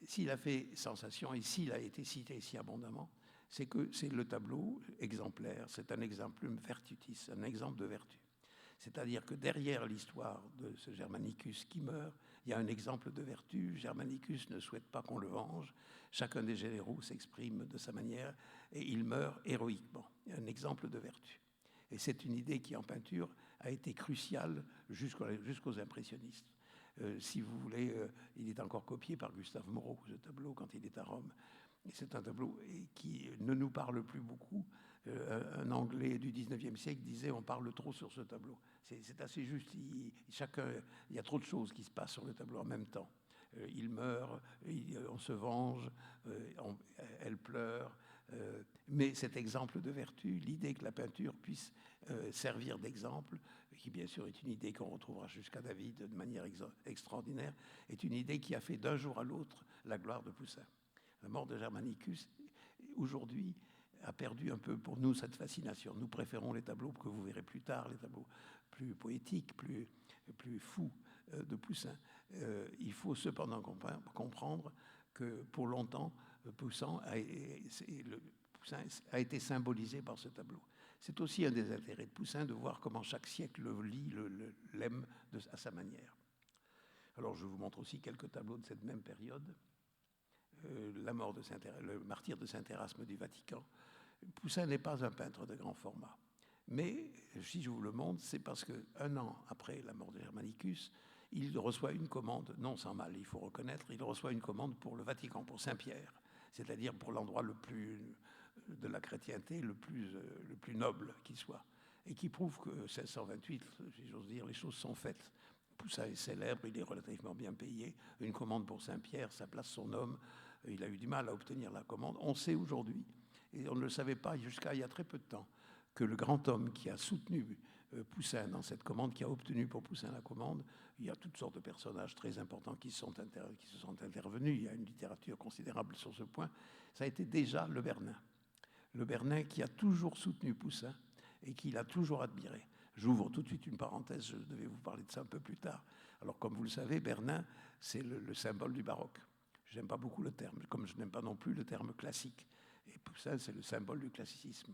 S'il a fait sensation et s'il a été cité si abondamment, c'est que c'est le tableau exemplaire, c'est un exemplum virtutis, un exemple de vertu. C'est-à-dire que derrière l'histoire de ce Germanicus qui meurt, il y a un exemple de vertu. Germanicus ne souhaite pas qu'on le venge. Chacun des généraux s'exprime de sa manière et il meurt héroïquement. Il y a un exemple de vertu. Et c'est une idée qui, en peinture, a été cruciale jusqu'aux impressionnistes. Si vous voulez, il est encore copié par Gustave Moreau, ce tableau, quand il est à Rome. Et c'est un tableau qui ne nous parle plus beaucoup. Un Anglais du 19e siècle disait « on parle trop sur ce tableau ». C'est assez juste. Il y a trop de choses qui se passent sur le tableau en même temps. il meurt, on se venge, elle pleure. Mais cet exemple de vertu, l'idée que la peinture puisse servir d'exemple, qui bien sûr est une idée qu'on retrouvera jusqu'à David de manière extraordinaire, est une idée qui a fait d'un jour à l'autre la gloire de Poussin. La mort de Germanicus, aujourd'hui, a perdu un peu pour nous cette fascination. Nous préférons les tableaux que vous verrez plus tard, les tableaux plus poétiques, plus fous de Poussin. Il faut cependant comprendre que pour longtemps, Poussin a été symbolisé par ce tableau. C'est aussi un des intérêts de Poussin de voir comment chaque siècle l'aime à sa manière. Alors je vous montre aussi quelques tableaux de cette même période. Le martyre de Saint-Érasme du Vatican. Poussin n'est pas un peintre de grand format. Mais si je vous le montre, c'est parce qu'un an après la mort de Germanicus, il reçoit une commande, non sans mal, il faut reconnaître, il reçoit une commande pour le Vatican, pour Saint-Pierre, c'est-à-dire pour l'endroit le plus de la chrétienté, le plus noble qui soit, et qui prouve que 1628, si j'ose dire, les choses sont faites. Poussin est célèbre, il est relativement bien payé, une commande pour Saint-Pierre, ça place son homme, il a eu du mal à obtenir la commande. On sait aujourd'hui, et on ne le savait pas jusqu'à il y a très peu de temps, que le grand homme qui a soutenu Poussin dans cette commande, qui a obtenu pour Poussin la commande, il y a toutes sortes de personnages très importants qui se sont intervenus, il y a une littérature considérable sur ce point, ça a été déjà Le Bernin. Le Bernin qui a toujours soutenu Poussin et qui l'a toujours admiré. J'ouvre tout de suite une parenthèse, je devais vous parler de ça un peu plus tard. Alors comme vous le savez, Bernin, c'est le symbole du baroque. Je n'aime pas beaucoup le terme, comme je n'aime pas non plus le terme classique. Et Poussin, c'est le symbole du classicisme.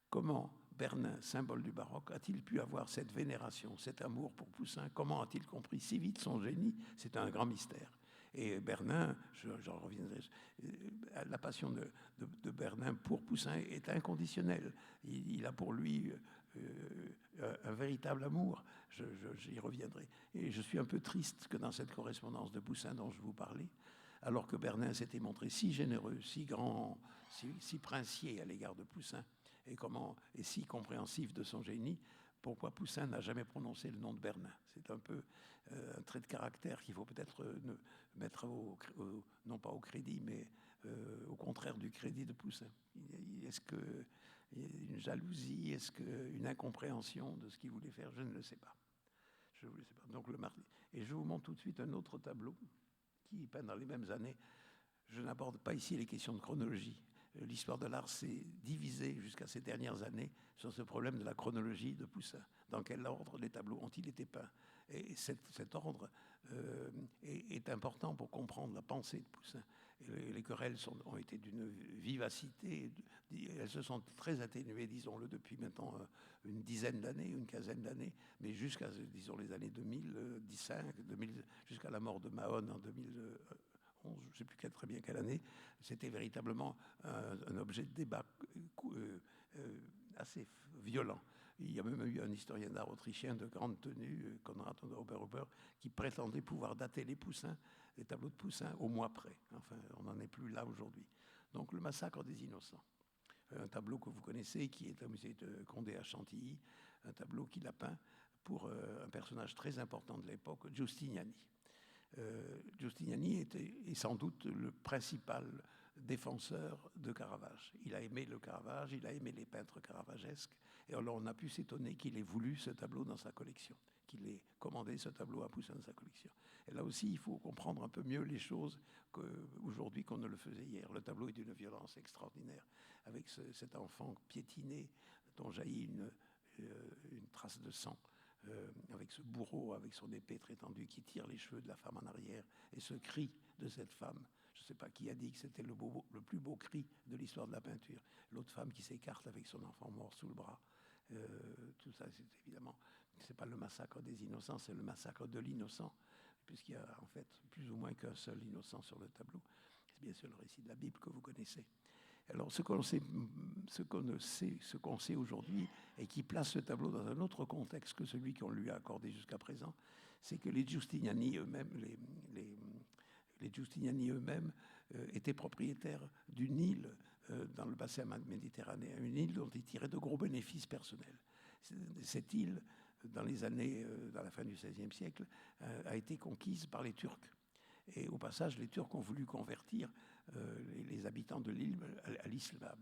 Comment Bernin, symbole du baroque, a-t-il pu avoir cette vénération, cet amour pour Poussin? Comment a-t-il compris si vite son génie? C'est un grand mystère. Et Bernin, j'en reviendrai, la passion de Bernin pour Poussin est inconditionnelle. Il a pour lui un véritable amour. J'y reviendrai. Et je suis un peu triste que dans cette correspondance de Poussin dont je vous parlais, alors que Bernin s'était montré si généreux, si grand, si princier à l'égard de Poussin, et si compréhensif de son génie, pourquoi Poussin n'a jamais prononcé le nom de Bernin? C'est un peu un trait de caractère qu'il faut peut-être mettre non pas au crédit, mais au contraire du crédit de Poussin. Est-ce qu'il y a une jalousie, est-ce qu'une incompréhension de ce qu'il voulait faire? Je ne le sais pas. Je ne le sais pas. Donc, et je vous montre tout de suite un autre tableau qui peint dans les mêmes années. Je n'aborde pas ici les questions de chronologie. L'histoire de l'art s'est divisée jusqu'à ces dernières années sur ce problème de la chronologie de Poussin. Dans quel ordre les tableaux ont-ils été peints? Et cet ordre est important pour comprendre la pensée de Poussin. Et les querelles ont été d'une vivacité, elles se sont très atténuées, disons-le, depuis maintenant une dizaine d'années, une quinzaine d'années, mais jusqu'à, disons, les années 2015, jusqu'à la mort de Mahon en 2011, je ne sais plus très bien quelle année, c'était véritablement un objet de débat assez violent. Il y a même eu un historien d'art autrichien de grande tenue, Konrad Oberhuber, qui prétendait pouvoir dater les tableaux de Poussin au mois près. Enfin, on n'en est plus là aujourd'hui. Donc, le massacre des innocents. Un tableau que vous connaissez, qui est au musée de Condé à Chantilly, un tableau qu'il a peint pour un personnage très important de l'époque, Giustiniani. Giustiniani est sans doute le principal défenseur de Caravage. Il a aimé le Caravage, il a aimé les peintres caravagesques, et alors on a pu s'étonner qu'il ait voulu ce tableau dans sa collection, qu'il ait commandé ce tableau à Poussin dans sa collection. Et là aussi, il faut comprendre un peu mieux les choses aujourd'hui qu'on ne le faisait hier. Le tableau est d'une violence extraordinaire, avec cet enfant piétiné dont jaillit une trace de sang. Avec ce bourreau, avec son épée très tendue qui tire les cheveux de la femme en arrière, et ce cri de cette femme. Je ne sais pas qui a dit que c'était le plus beau cri de l'histoire de la peinture. L'autre femme qui s'écarte avec son enfant mort sous le bras. Tout ça, c'est évidemment, c'est pas le massacre des innocents, c'est le massacre de l'innocent, puisqu'il y a en fait plus ou moins qu'un seul innocent sur le tableau. C'est bien sûr le récit de la Bible que vous connaissez. Alors, ce qu'on sait aujourd'hui et qui place ce tableau dans un autre contexte que celui qu'on lui a accordé jusqu'à présent, c'est que les Giustiniani eux-mêmes, les Giustiniani eux-mêmes étaient propriétaires d'une île dans le bassin méditerranéen, une île dont ils tiraient de gros bénéfices personnels. Cette île, dans la fin du XVIe siècle, a été conquise par les Turcs. Et au passage, les Turcs ont voulu convertir les habitants de l'île à l'islam,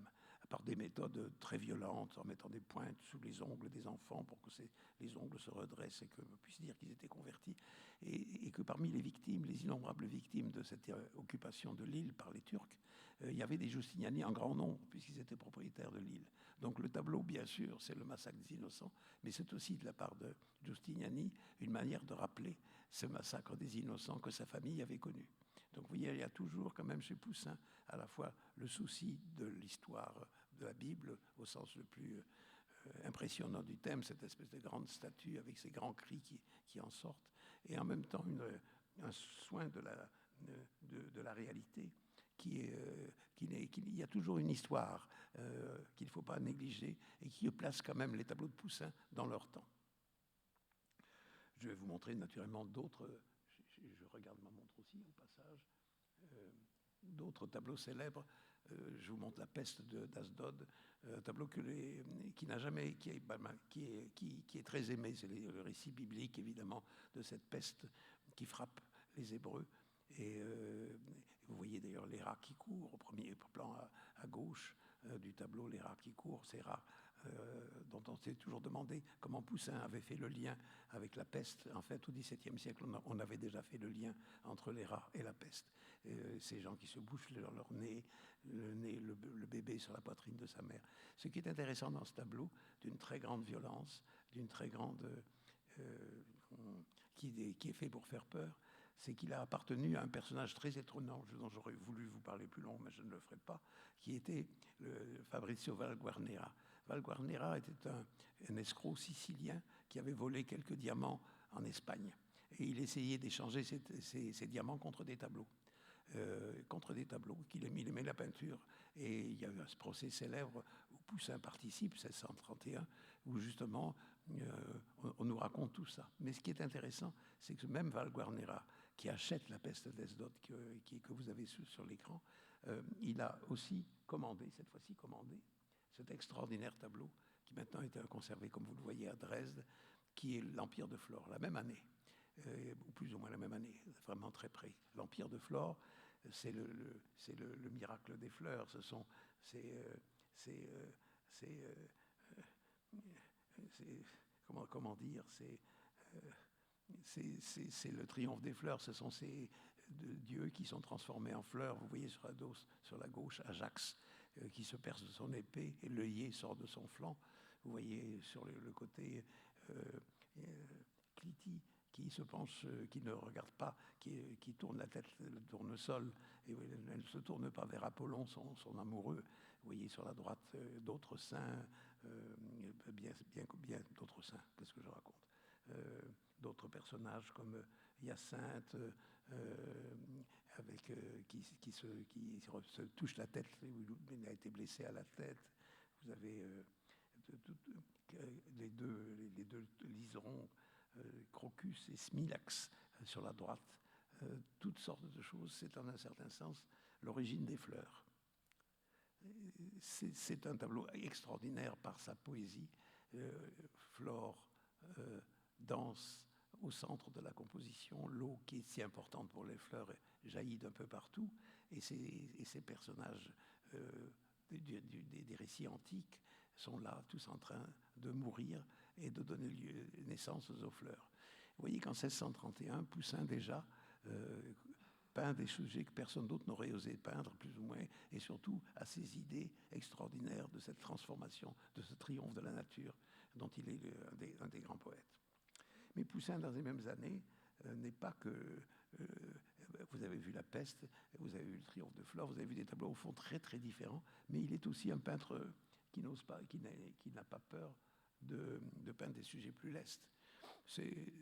par des méthodes très violentes, en mettant des pointes sous les ongles des enfants pour que les ongles se redressent et qu'on puisse dire qu'ils étaient convertis. Et que parmi les victimes, les innombrables victimes de cette occupation de l'île par les Turcs, il y avait des Giustiniani en grand nombre, puisqu'ils étaient propriétaires de l'île. Donc le tableau, bien sûr, c'est le massacre des innocents, mais c'est aussi de la part de Giustiniani une manière de rappeler ce massacre des innocents que sa famille avait connu. Donc vous voyez, il y a toujours quand même chez Poussin à la fois le souci de l'histoire de la Bible au sens le plus impressionnant du thème, cette espèce de grande statue avec ces grands cris qui en sortent, et en même temps un soin de la réalité qu'il y a toujours une histoire qu'il ne faut pas négliger et qui place quand même les tableaux de Poussin dans leur temps. Je vais vous montrer naturellement d'autres, je regarde ma montre aussi au passage, d'autres tableaux célèbres. Je vous montre la peste d'Asdod, un tableau qui n'a jamais, qui est très aimé. C'est le récit biblique évidemment de cette peste qui frappe les Hébreux. Et vous voyez d'ailleurs les rats qui courent au premier plan à gauche du tableau, les rats qui courent, ces rats dont on s'est toujours demandé comment Poussin avait fait le lien avec la peste. En fait, au XVIIe siècle, on avait déjà fait le lien entre les rats et la peste. Ces gens qui se bouchent leur nez, le bébé sur la poitrine de sa mère. Ce qui est intéressant dans ce tableau, d'une très grande violence, d'une très grande qui est fait pour faire peur, c'est qu'il a appartenu à un personnage très étonnant, dont j'aurais voulu vous parler plus long, mais je ne le ferai pas, qui était Fabrizio Valguarnera. Valguarnera était un escroc sicilien qui avait volé quelques diamants en Espagne. Et il essayait d'échanger ces diamants contre des tableaux. Qu'il aimait la peinture. Et il y a eu ce procès célèbre où Poussin participe, 1631, où justement on nous raconte tout ça. Mais ce qui est intéressant, c'est que ce même Valguarnera, qui achète la peste d'Asdod que vous avez sur l'écran, il a aussi commandé, cette fois-ci commandé, cet extraordinaire tableau qui maintenant est conservé, comme vous le voyez, à Dresde, qui est l'Empire de Flore, la même année, ou plus ou moins la même année, vraiment très près. L'Empire de Flore, c'est le miracle des fleurs. Comment dire, c'est le triomphe des fleurs. Ce sont ces dieux qui sont transformés en fleurs. Vous voyez sur la gauche Ajax qui se perce de son épée et l'œillet sort de son flanc. Vous voyez sur le côté Clytie qui se penche, qui ne regarde pas, qui tourne la tête, le tournesol, et elle ne se tourne pas vers Apollon, son amoureux. Vous voyez sur la droite d'autres saints, bien d'autres saints, qu'est-ce que je raconte, d'autres personnages comme Hyacinthe, qui se touche la tête, il a été blessé à la tête. Vous avez les deux liserons, Crocus et Smilax sur la droite, toutes sortes de choses. C'est en un certain sens l'origine des fleurs. C'est un tableau extraordinaire par sa poésie. Flore, danse au centre de la composition, l'eau qui est si importante pour les fleurs jaillit d'un peu partout, et ces personnages des récits antiques sont là, tous en train de mourir et de donner naissance aux fleurs. Vous voyez qu'en 1631, Poussin déjà peint des sujets que personne d'autre n'aurait osé peindre, plus ou moins, et surtout à ces idées extraordinaires de cette transformation, de ce triomphe de la nature, dont il est un des grands poètes. Mais Poussin, dans les mêmes années, n'est pas que... vous avez vu la peste, vous avez vu le triomphe de Flore, vous avez vu des tableaux au fond très très différents, mais il est aussi un peintre qui n'ose pas, qui n'a pas peur de peindre des sujets plus lestes. C'est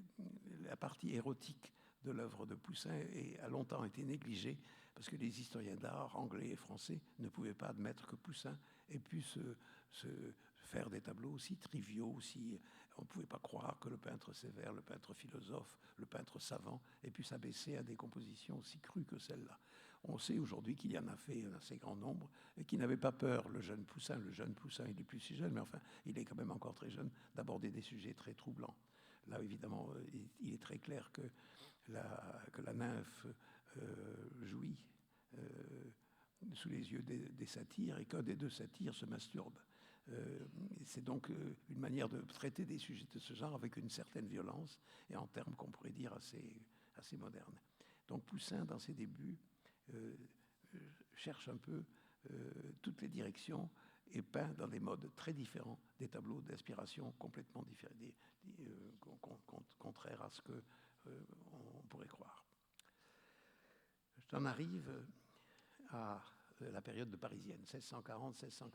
la partie érotique de l'œuvre de Poussin a longtemps été négligée parce que les historiens d'art anglais et français ne pouvaient pas admettre que Poussin ait pu se faire des tableaux aussi triviaux, aussi. On ne pouvait pas croire que le peintre sévère, le peintre philosophe, le peintre savant ait pu s'abaisser à des compositions aussi crues que celle-là. On sait aujourd'hui qu'il y en a fait un assez grand nombre et qu'il n'avait pas peur, le jeune Poussin, il n'est plus si jeune, mais enfin, il est quand même encore très jeune, d'aborder des sujets très troublants. Là, évidemment, il est très clair que la nymphe jouit sous les yeux des satyres et qu'un des deux satyres se masturbe. C'est donc une manière de traiter des sujets de ce genre avec une certaine violence et en termes qu'on pourrait dire assez modernes. Donc Poussin, dans ses débuts, cherche un peu toutes les directions et peint dans des modes très différents, des tableaux d'inspiration complètement différents, contraires à ce qu'on pourrait croire. J'en arrive à la période de Parisienne, 1640-1642.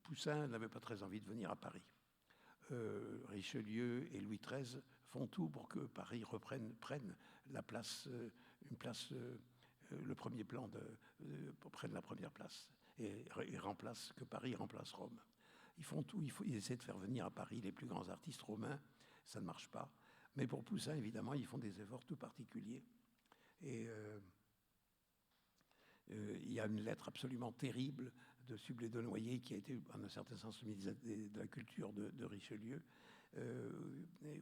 Poussin n'avait pas très envie de venir à Paris. Richelieu et Louis XIII font tout pour que Paris prenne la place, le premier plan, prenne la première place et que Paris remplace Rome. Ils font tout, ils essaient de faire venir à Paris les plus grands artistes romains, ça ne marche pas. Mais pour Poussin, évidemment, ils font des efforts tout particuliers. Et il y a une lettre absolument terrible de Sublet de Noyer qui a été, en un certain sens, ministre de la culture de Richelieu,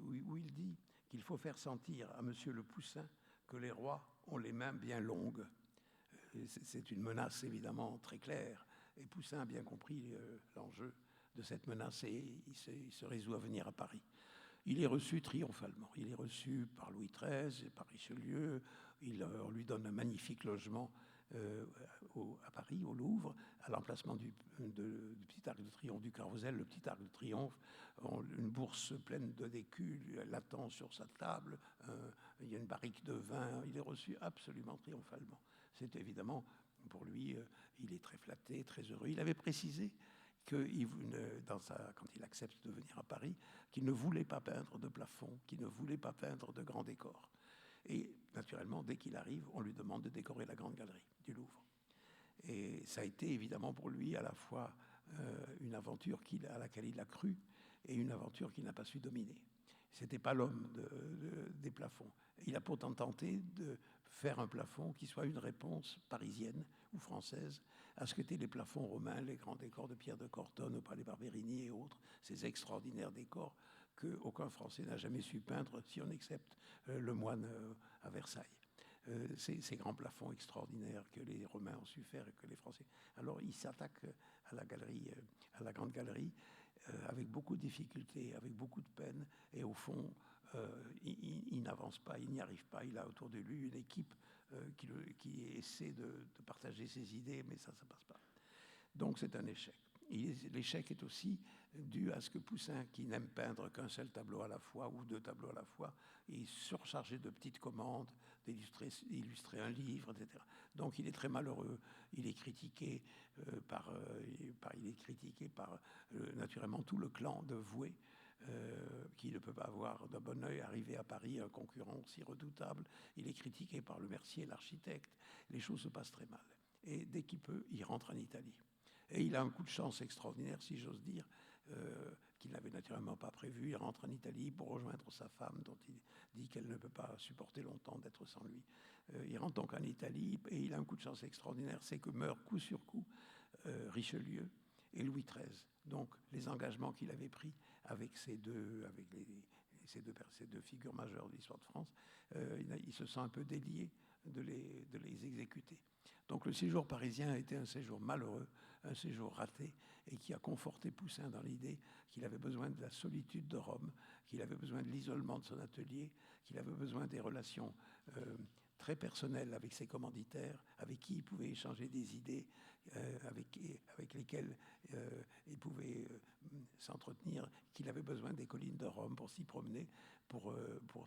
où il dit qu'il faut faire sentir à Monsieur le Poussin que les rois ont les mains bien longues. C'est une menace évidemment très claire, et Poussin a bien compris l'enjeu de cette menace et il se résout à venir à Paris. Il est reçu triomphalement. Il est reçu par Louis XIII et par Richelieu. On lui donne un magnifique logement à Paris, au Louvre, à l'emplacement du petit arc de triomphe du Carrousel, le petit arc de triomphe. Une bourse pleine d'écus l'attend sur sa table. Il y a une barrique de vin. Il est reçu absolument triomphalement. C'est évidemment, pour lui, il est très flatté, très heureux. Il avait précisé quand il accepte de venir à Paris, qu'il ne voulait pas peindre de plafond, qu'il ne voulait pas peindre de grands décors. Et naturellement, dès qu'il arrive, on lui demande de décorer la Grande Galerie du Louvre. Et ça a été évidemment pour lui à la fois une aventure à laquelle il a cru et une aventure qu'il n'a pas su dominer. C'était pas l'homme des plafonds. Il a pourtant tenté de faire un plafond qui soit une réponse parisienne ou française à ce qu'étaient les plafonds romains, les grands décors de Pierre de Cortone au Palais Barberini et autres, ces extraordinaires décors qu'aucun Français n'a jamais su peindre, si on accepte le moine à Versailles. Ces grands plafonds extraordinaires que les Romains ont su faire et que les Français... Alors il s'attaque à la galerie, à la Grande Galerie, avec beaucoup de difficultés, avec beaucoup de peine, et au fond, il n'avance pas, il n'y arrive pas. Il a autour de lui une équipe qui essaie de partager ses idées, mais ça ne passe pas. Donc c'est un échec. L'échec est aussi dû à ce que Poussin, qui n'aime peindre qu'un seul tableau à la fois ou deux tableaux à la fois, est surchargé de petites commandes, d'illustrer un livre, etc. Donc il est très malheureux. Il est critiqué naturellement tout le clan de Vouet, qui ne peut pas avoir d'un bon œil arrivé à Paris un concurrent si redoutable. Il est critiqué par le Mercier, l'architecte. Les choses se passent très mal. Et dès qu'il peut, il rentre en Italie. Et il a un coup de chance extraordinaire, si j'ose dire, qu'il n'avait naturellement pas prévu. Il rentre en Italie pour rejoindre sa femme, dont il dit qu'elle ne peut pas supporter longtemps d'être sans lui. Il rentre donc en Italie et il a un coup de chance extraordinaire, c'est que meurent coup sur coup Richelieu et Louis XIII. Donc les engagements qu'il avait pris avec ces deux figures majeures de l'histoire de France, il se sent un peu délié de les exécuter. Donc le séjour parisien a été un séjour malheureux, un séjour raté, et qui a conforté Poussin dans l'idée qu'il avait besoin de la solitude de Rome, qu'il avait besoin de l'isolement de son atelier, qu'il avait besoin des relations très personnelles avec ses commanditaires, avec qui il pouvait échanger des idées, avec lesquels il pouvait s'entretenir, qu'il avait besoin des collines de Rome pour s'y promener, pour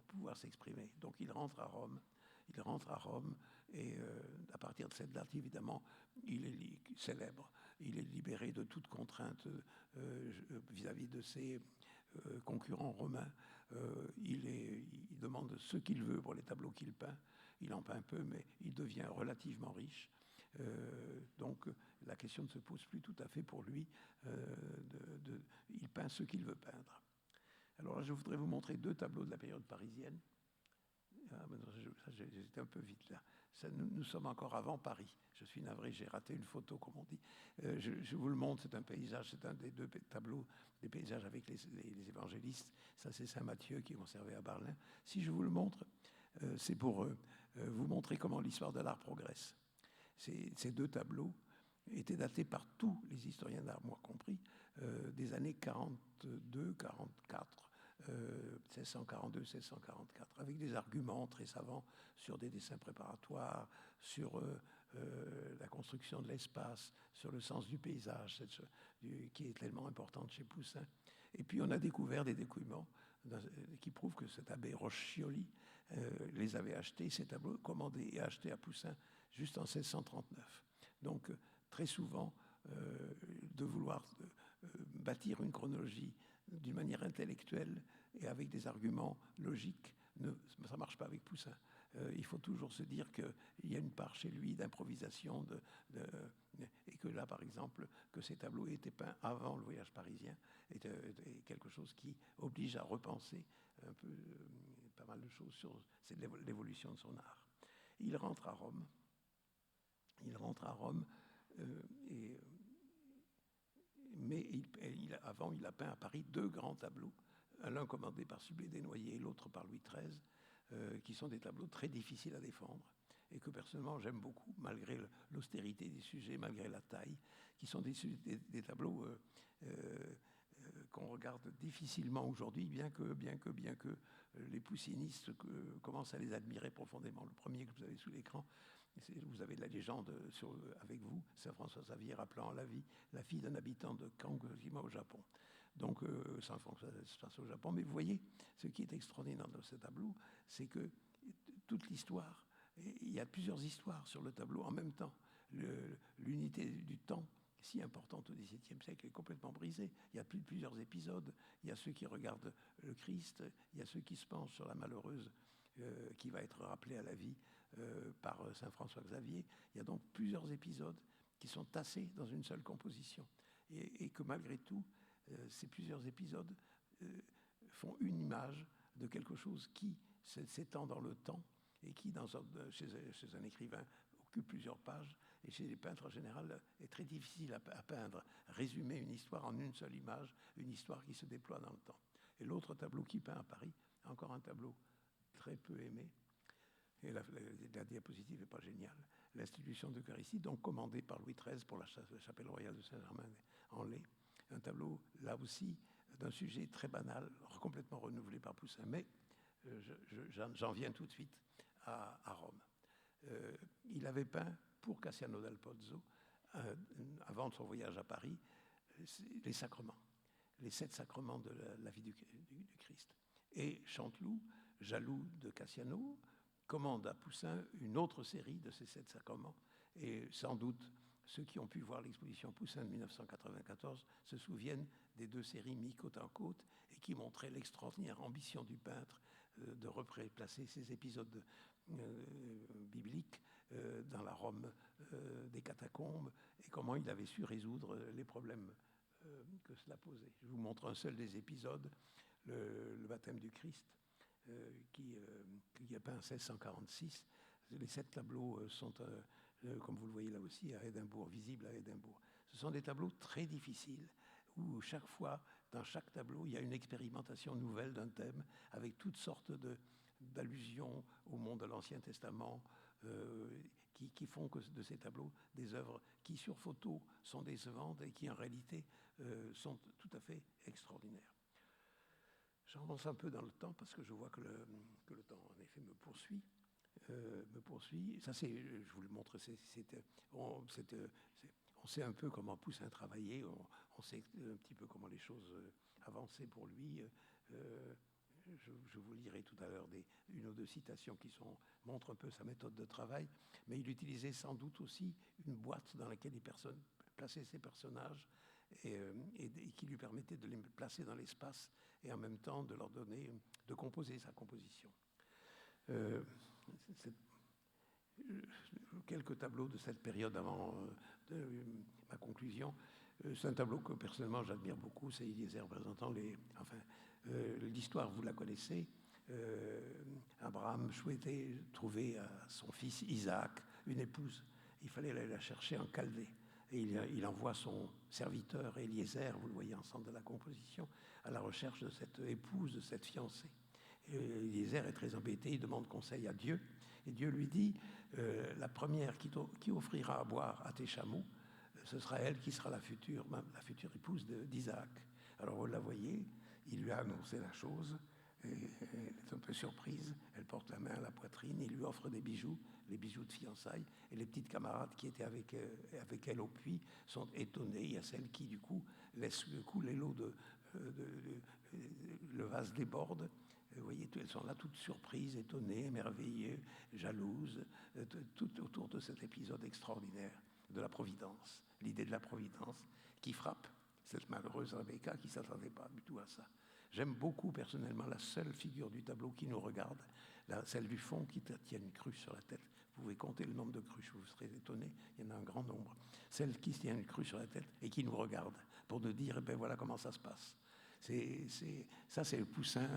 pouvoir s'exprimer. Donc il rentre à Rome. Et à partir de cette date, évidemment, il est célèbre. Il est libéré de toute contrainte vis-à-vis de ses concurrents romains. Il demande ce qu'il veut pour les tableaux qu'il peint. Il en peint peu, mais il devient relativement riche. Donc la question ne se pose plus tout à fait pour lui. Il peint ce qu'il veut peindre. Alors là, je voudrais vous montrer deux tableaux de la période parisienne. J'étais un peu vite là. Nous sommes encore avant Paris. Je suis navré, j'ai raté une photo, comme on dit. Je vous le montre, c'est un paysage, c'est un des deux tableaux, des paysages avec les évangélistes. Ça, c'est Saint Matthieu qui est conservé à Berlin. Si je vous le montre, C'est pour vous montrer comment l'histoire de l'art progresse. Ces deux tableaux étaient datés par tous les historiens d'art, moi compris, des années 42, 44, 1642, 1644, avec des arguments très savants sur des dessins préparatoires, sur la construction de l'espace, sur le sens du paysage, qui est tellement importante chez Poussin. Et puis on a découvert des documents qui prouvent que cet abbé Roscioli les avait achetés, ces tableaux commandés et achetés à Poussin juste en 1639. Donc très souvent, de vouloir bâtir une chronologie d'une manière intellectuelle et avec des arguments logiques, ça ne marche pas avec Poussin. Il faut toujours se dire qu'il y a une part chez lui d'improvisation, et que là, par exemple, que ces tableaux étaient peints avant le voyage parisien, est quelque chose qui oblige à repenser un peu pas mal de choses sur l'évolution de son art. Il rentre à Rome. Mais avant, il a peint à Paris 2 grands tableaux, l'un commandé par Sublé Desnoyers et l'autre par Louis XIII, qui sont des tableaux très difficiles à défendre et que personnellement j'aime beaucoup, malgré l'austérité des sujets, malgré la taille, qui sont des tableaux qu'on regarde difficilement aujourd'hui, bien que les poussinistes commencent à les admirer profondément. Le premier que vous avez sous l'écran, vous avez la légende avec vous, Saint François Xavier rappelant à la vie la fille d'un habitant de Kagoshima au Japon. Donc Saint François se passe au Japon. Mais vous voyez, ce qui est extraordinaire dans ce tableau, c'est que toute l'histoire, il y a plusieurs histoires sur le tableau en même temps. L'unité du temps, si importante au XVIIe siècle, est complètement brisée. Il y a plusieurs épisodes. Il y a ceux qui regardent le Christ, il y a ceux qui se penchent sur la malheureuse qui va être rappelée à la vie par Saint François Xavier. Il y a donc plusieurs épisodes qui sont tassés dans une seule composition. Et que malgré tout, ces plusieurs épisodes font une image de quelque chose qui s'étend dans le temps et qui, chez un écrivain, occupe plusieurs pages, et chez les peintres en général, est très difficile à peindre, résumer une histoire en une seule image, une histoire qui se déploie dans le temps. Et l'autre tableau qu'il peint à Paris, encore un tableau très peu aimé, et la diapositive n'est pas géniale, l'Institution d'Eucharistie, donc commandée par Louis XIII pour la chapelle royale de Saint-Germain-en-Laye. Un tableau, là aussi, d'un sujet très banal, complètement renouvelé par Poussin. Mais j'en viens tout de suite à Rome. Il avait peint pour Cassiano dal Pozzo, avant son voyage à Paris, les sacrements, les 7 sacrements de la vie du Christ. Et Chanteloup, jaloux de Cassiano, commande à Poussin une autre série de ces 7 sacrements. Et sans doute, ceux qui ont pu voir l'exposition Poussin de 1994 se souviennent des 2 séries mis côte à côte et qui montraient l'extraordinaire ambition du peintre de replacer ces épisodes bibliques dans la Rome des catacombes et comment il avait su résoudre les problèmes que cela posait. Je vous montre un seul des épisodes, le baptême du Christ, qui est peint en 1646. Les 7 tableaux sont, comme vous le voyez là aussi, à Édimbourg, visibles à Édimbourg. Ce sont des tableaux très difficiles, où chaque fois, dans chaque tableau, il y a une expérimentation nouvelle d'un thème, avec toutes sortes d'allusions au monde de l'Ancien Testament, qui font que de ces tableaux des œuvres qui, sur photo, sont décevantes et qui, en réalité, sont tout à fait extraordinaires. J'avance un peu dans le temps parce que je vois que le temps, en effet, me poursuit. Ça, je vous le montre, on sait un peu comment Poussin travaillait, on sait un petit peu comment les choses avançaient pour lui. Je vous lirai tout à l'heure une ou 2 citations qui montrent un peu sa méthode de travail, mais il utilisait sans doute aussi une boîte dans laquelle il plaçait ses personnages et qui lui permettait de les placer dans l'espace et en même temps de leur donner, de composer sa composition. Quelques tableaux de cette période avant ma conclusion. C'est un tableau que personnellement j'admire beaucoup, c'est Eliezer représentant l'histoire, vous la connaissez. Abraham souhaitait trouver à son fils Isaac une épouse. Il fallait aller la chercher en Chaldée. Et il envoie son serviteur Eliezer, vous le voyez en centre de la composition, à la recherche de cette épouse, de cette fiancée. Eliezer est très embêté, il demande conseil à Dieu, et Dieu lui dit, la première qui offrira à boire à tes chameaux, ce sera elle qui sera la future épouse d'Isaac. Alors vous la voyez, il lui a annoncé la chose, et elle est un peu surprise, elle porte la main à la poitrine, il lui offre des bijoux, les bijoux de fiançailles, et les petites camarades qui étaient avec elle au puits sont étonnées. Il y a celle qui, du coup, laisse couler l'eau, le vase déborde. Vous voyez, elles sont là toutes surprises, étonnées, émerveillées, jalouses, tout autour de cet épisode extraordinaire de la Providence, l'idée de la Providence qui frappe cette malheureuse Rebecca qui ne s'attendait pas du tout à ça. J'aime beaucoup personnellement la seule figure du tableau qui nous regarde, celle du fond qui tient une cruche sur la tête. Vous pouvez compter le nombre de cruches, vous serez étonné, il y en a un grand nombre. Celle qui tient une cruche sur la tête et qui nous regarde pour nous dire, eh bien voilà comment ça se passe. Ça, c'est le Poussin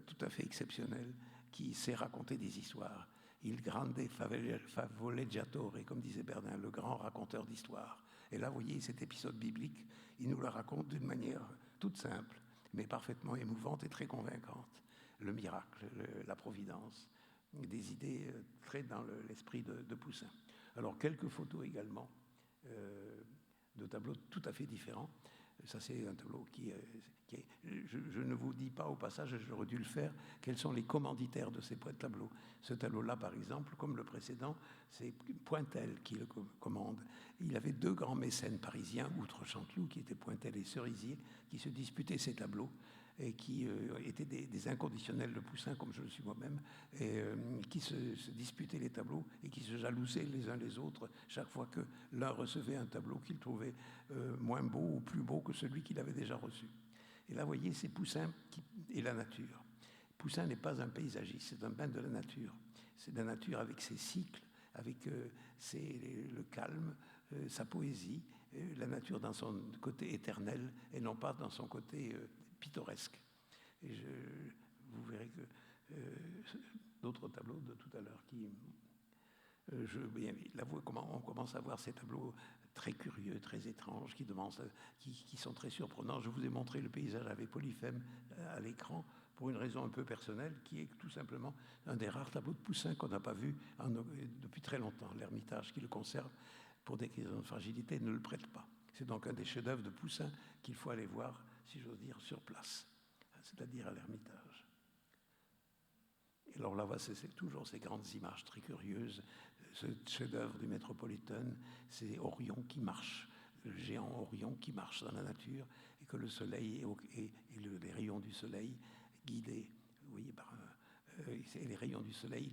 tout à fait exceptionnel qui sait raconter des histoires. Il grande favoleggiatore, comme disait Berdin, le grand raconteur d'histoire. Et là, vous voyez, cet épisode biblique, il nous le raconte d'une manière toute simple, mais parfaitement émouvante et très convaincante. Le miracle, la providence, des idées très dans l'esprit de Poussin. Alors, quelques photos également de tableaux tout à fait différents. Ça, c'est un tableau je ne vous dis pas au passage, j'aurais dû le faire, quels sont les commanditaires de ces tableaux. Ce tableau-là, par exemple, comme le précédent, c'est Pointel qui le commande. Il avait deux grands mécènes parisiens, outre Chanteloup, qui étaient Pointel et Cerisier, qui se disputaient ces tableaux et qui étaient des inconditionnels de Poussin, comme je le suis moi-même, et qui se disputaient les tableaux et qui se jalousaient les uns les autres chaque fois que l'un recevait un tableau qu'il trouvait moins beau ou plus beau que celui qu'il avait déjà reçu. Et là, vous voyez, c'est Poussin et la nature. Poussin n'est pas un paysagiste, c'est un peintre de la nature. C'est la nature avec ses cycles, avec le calme, sa poésie, la nature dans son côté éternel et non pas dans son côté pittoresque. Et vous verrez que d'autres tableaux de tout à l'heure qui... là, on commence à voir ces tableaux très curieux, très étranges, qui sont très surprenants. Je vous ai montré le paysage avec Polyphème à l'écran pour une raison un peu personnelle, qui est tout simplement un des rares tableaux de Poussin qu'on n'a pas vu depuis très longtemps. L'Ermitage qui le conserve, pour des questions de fragilité, ne le prête pas. C'est donc un des chefs-d'œuvre de Poussin qu'il faut aller voir, si j'ose dire, sur place, c'est-à-dire à l'Ermitage. Et alors là, c'est toujours ces grandes images très curieuses. Ce chef-d'œuvre du Metropolitan, c'est Orion qui marche, le géant Orion qui marche dans la nature, et que le soleil et les rayons du soleil, guidés, vous voyez, les rayons du soleil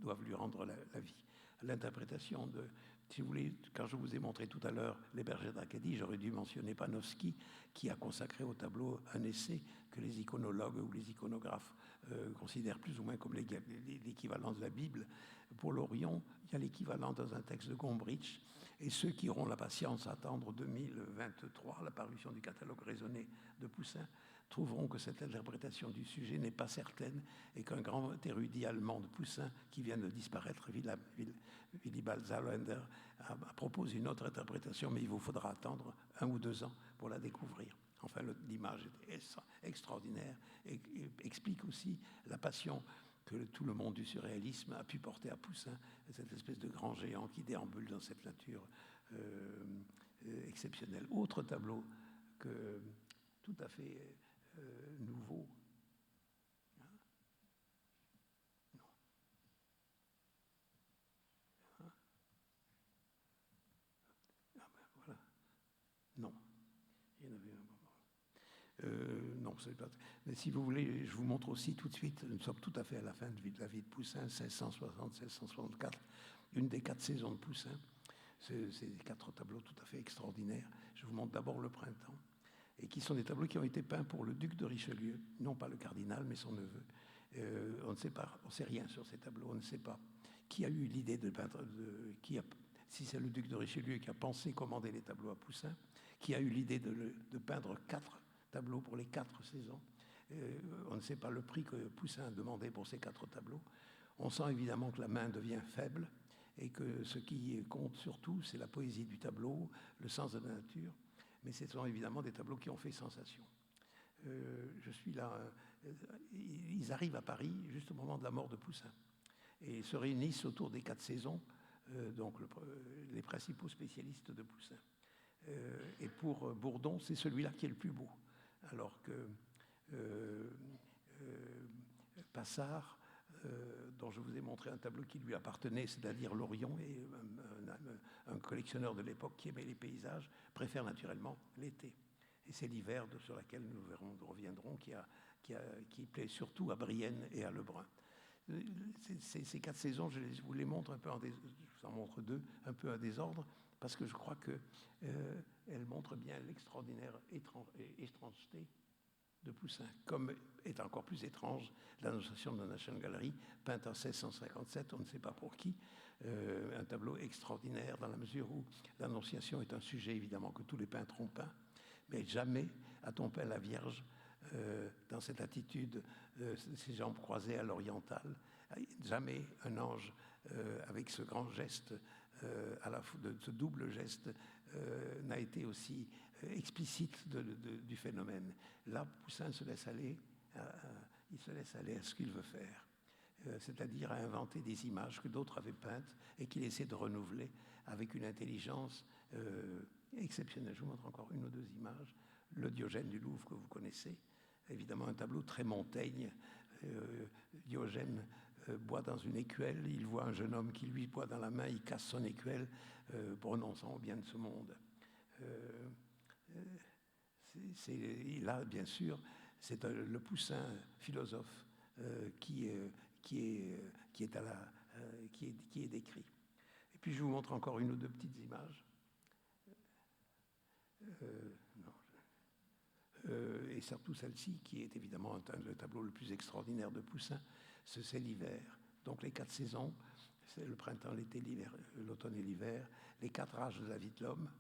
doivent lui rendre la vie. L'interprétation si vous voulez, quand je vous ai montré tout à l'heure les bergers d'Arcadie, j'aurais dû mentionner Panofsky, qui a consacré au tableau un essai que les iconologues ou les iconographes considèrent plus ou moins comme l'équivalent de la Bible. Pour l'Orion, il y a l'équivalent dans un texte de Gombrich, et ceux qui auront la patience à attendre 2023, la parution du catalogue raisonné de Poussin, trouveront que cette interprétation du sujet n'est pas certaine et qu'un grand érudit allemand de Poussin, qui vient de disparaître, Willibald Saalender, propose une autre interprétation, mais il vous faudra attendre 1 ou 2 ans pour la découvrir. Enfin, l'image est extraordinaire et explique aussi la passion que tout le monde du surréalisme a pu porter à Poussin, cette espèce de grand géant qui déambule dans cette nature exceptionnelle. Autre tableau tout à fait nouveau. Non. Voilà. Non. Il y en avait un. Non, c'est pas. Mais si vous voulez, je vous montre aussi tout de suite. Nous sommes tout à fait à la fin de la vie de Poussin, 1660-1664, une des 4 saisons de Poussin. C'est 4 tableaux tout à fait extraordinaires. Je vous montre d'abord le printemps, et qui sont des tableaux qui ont été peints pour le duc de Richelieu, non pas le cardinal, mais son neveu. On ne sait pas, on ne sait rien sur ces tableaux, on ne sait pas qui a eu l'idée de peindre, si c'est le duc de Richelieu qui a pensé commander les tableaux à Poussin, qui a eu l'idée de peindre 4 tableaux pour les 4 saisons. On ne sait pas le prix que Poussin a demandé pour ces 4 tableaux. On sent évidemment que la main devient faible et que ce qui compte surtout, c'est la poésie du tableau, le sens de la nature. Mais ce sont évidemment des tableaux qui ont fait sensation. Je suis là ils arrivent à Paris juste au moment de la mort de Poussin et se réunissent autour des 4 saisons, donc les principaux spécialistes de Poussin. Et pour Bourdon, c'est celui-là qui est le plus beau, alors que Passard, dont je vous ai montré un tableau qui lui appartenait, c'est-à-dire l'Orion, et un collectionneur de l'époque qui aimait les paysages, préfère naturellement l'été. Et c'est l'hiver sur lequel nous reviendrons, qui plaît surtout à Brienne et à Lebrun. Ces 4 saisons, je vous les montre un peu je vous en montre 2, un peu en désordre, parce que je crois qu'elles montrent bien l'extraordinaire étrangeté de Poussin, comme est encore plus étrange l'Annonciation de la National Gallery, peinte en 1657, on ne sait pas pour qui, un tableau extraordinaire dans la mesure où l'Annonciation est un sujet évidemment que tous les peintres ont peint, mais jamais a-t-on peint la Vierge dans cette attitude, ses jambes croisées à l'orientale, jamais un ange avec ce grand geste, ce double geste, n'a été aussi explicite du phénomène. Là, Poussin se laisse aller, il se laisse aller à ce qu'il veut faire, c'est-à-dire à inventer des images que d'autres avaient peintes et qu'il essaie de renouveler avec une intelligence exceptionnelle. Je vous montre encore 1 ou 2 images. Le Diogène du Louvre que vous connaissez, évidemment un tableau très Montaigne. Diogène boit dans une écuelle, il voit un jeune homme qui lui boit dans la main, il casse son écuelle, renonçant au bien de ce monde. Là, bien sûr, c'est le Poussin philosophe qui est décrit. Et puis je vous montre encore 1 ou 2 petites images. Et surtout celle-ci, qui est évidemment le tableau le plus extraordinaire de Poussin, c'est l'hiver. Donc les 4 saisons, c'est le printemps, l'été, l'hiver, l'automne et l'hiver, les 4 âges de la vie de l'homme,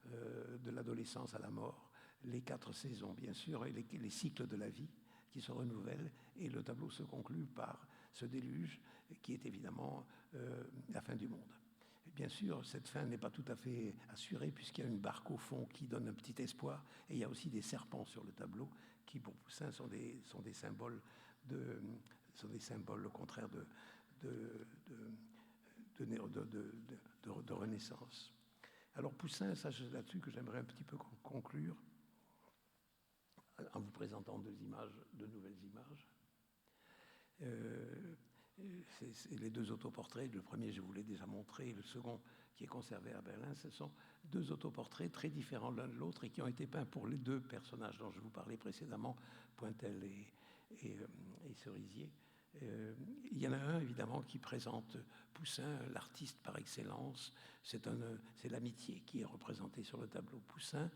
de l'adolescence à la mort, les 4 saisons, bien sûr, et les cycles de la vie qui se renouvellent, et le tableau se conclut par ce déluge qui est évidemment la fin du monde. Et bien sûr, cette fin n'est pas tout à fait assurée puisqu'il y a une barque au fond qui donne un petit espoir, et il y a aussi des serpents sur le tableau qui, pour Poussin, sont des symboles au contraire de renaissance. Alors Poussin, c'est là-dessus que j'aimerais un petit peu conclure en vous présentant 2 nouvelles images. C'est les 2 autoportraits. Le premier, je vous l'ai déjà montré, le second, qui est conservé à Berlin, ce sont 2 autoportraits très différents l'un de l'autre et qui ont été peints pour les 2 personnages dont je vous parlais précédemment, Pointel et Cerisier. Il y en a un, évidemment, qui présente Poussin, l'artiste par excellence. C'est l'amitié qui est représentée sur le tableau. Poussin,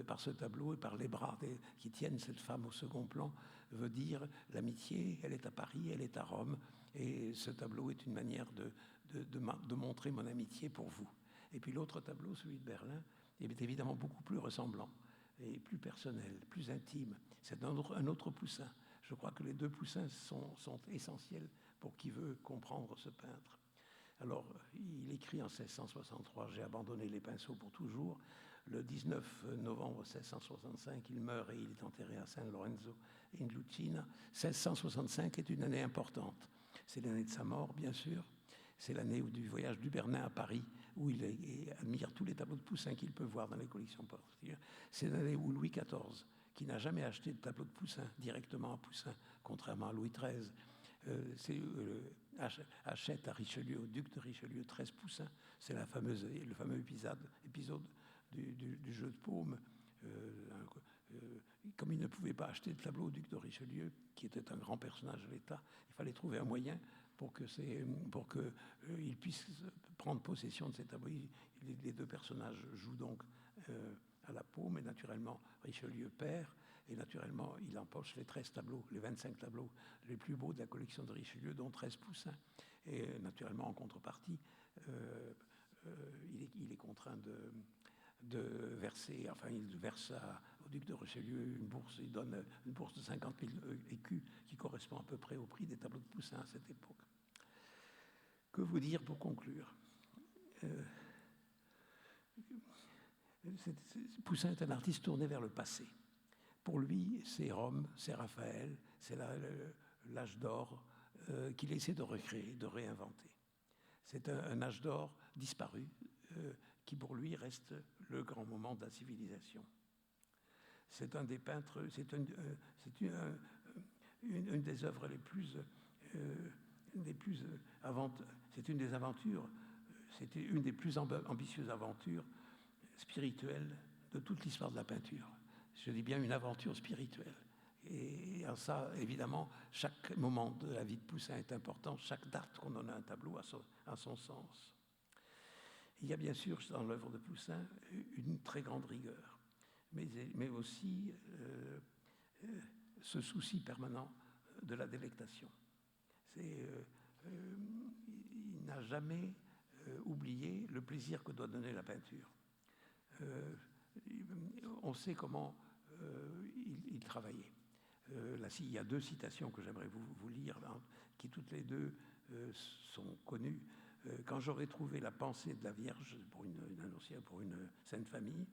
par ce tableau et par les bras qui tiennent cette femme au second plan, veut dire l'amitié, elle est à Paris, elle est à Rome, et ce tableau est une manière de montrer mon amitié pour vous. Et puis l'autre tableau, celui de Berlin, est évidemment beaucoup plus ressemblant et plus personnel, plus intime. C'est un autre Poussin. Je crois que les 2 Poussins sont essentiels pour qui veut comprendre ce peintre. Alors, il écrit en 1663 « J'ai abandonné les pinceaux pour toujours ». Le 19 novembre 1665, il meurt et il est enterré à San Lorenzo in Lucina. 1665 est une année importante. C'est l'année de sa mort, bien sûr. C'est l'année du voyage du Bernin à Paris, où il admire tous les tableaux de Poussin qu'il peut voir dans les collections particulières. C'est l'année où Louis XIV, qui n'a jamais acheté de tableau de Poussin directement à Poussin, contrairement à Louis XIII, achète à Richelieu, au duc de Richelieu, 13 Poussins. C'est le fameux épisode du jeu de paume. Comme il ne pouvait pas acheter de tableau au duc de Richelieu, qui était un grand personnage de l'État, il fallait trouver un moyen pour qu'il puisse prendre possession de ces tableaux. Les 2 personnages jouent donc à la paume, et naturellement Richelieu perd, et naturellement il empoche les 13 tableaux, les 25 tableaux les plus beaux de la collection de Richelieu, dont 13 Poussins. Et naturellement en contrepartie, il est contraint de verser, enfin il verse au duc de Richelieu une bourse, il donne une bourse de 50 000 écus qui correspond à peu près au prix des tableaux de Poussin à cette époque. Que vous dire pour conclure? Poussin est un artiste tourné vers le passé. Pour lui, c'est Rome, c'est Raphaël, c'est l'âge d'or qu'il essaie de recréer, de réinventer. C'est un âge d'or disparu qui pour lui reste le grand moment de la civilisation. C'est un des peintres, c'est une des œuvres les plus c'est une des aventures, c'était une des plus ambitieuses aventures spirituelles de toute l'histoire de la peinture. Je dis bien une aventure spirituelle. Et en ça, évidemment, chaque moment de la vie de Poussin est important, chaque date qu'on donne à un tableau a son sens. Il y a bien sûr dans l'œuvre de Poussin une très grande rigueur, mais aussi ce souci permanent de la délectation. Il n'a jamais oublié le plaisir que doit donner la peinture. On sait comment il travaillait. Là, il y a deux citations que j'aimerais vous lire, là, qui toutes les deux sont connues. Quand j'aurai trouvé la pensée de la Vierge pour une Sainte Famille,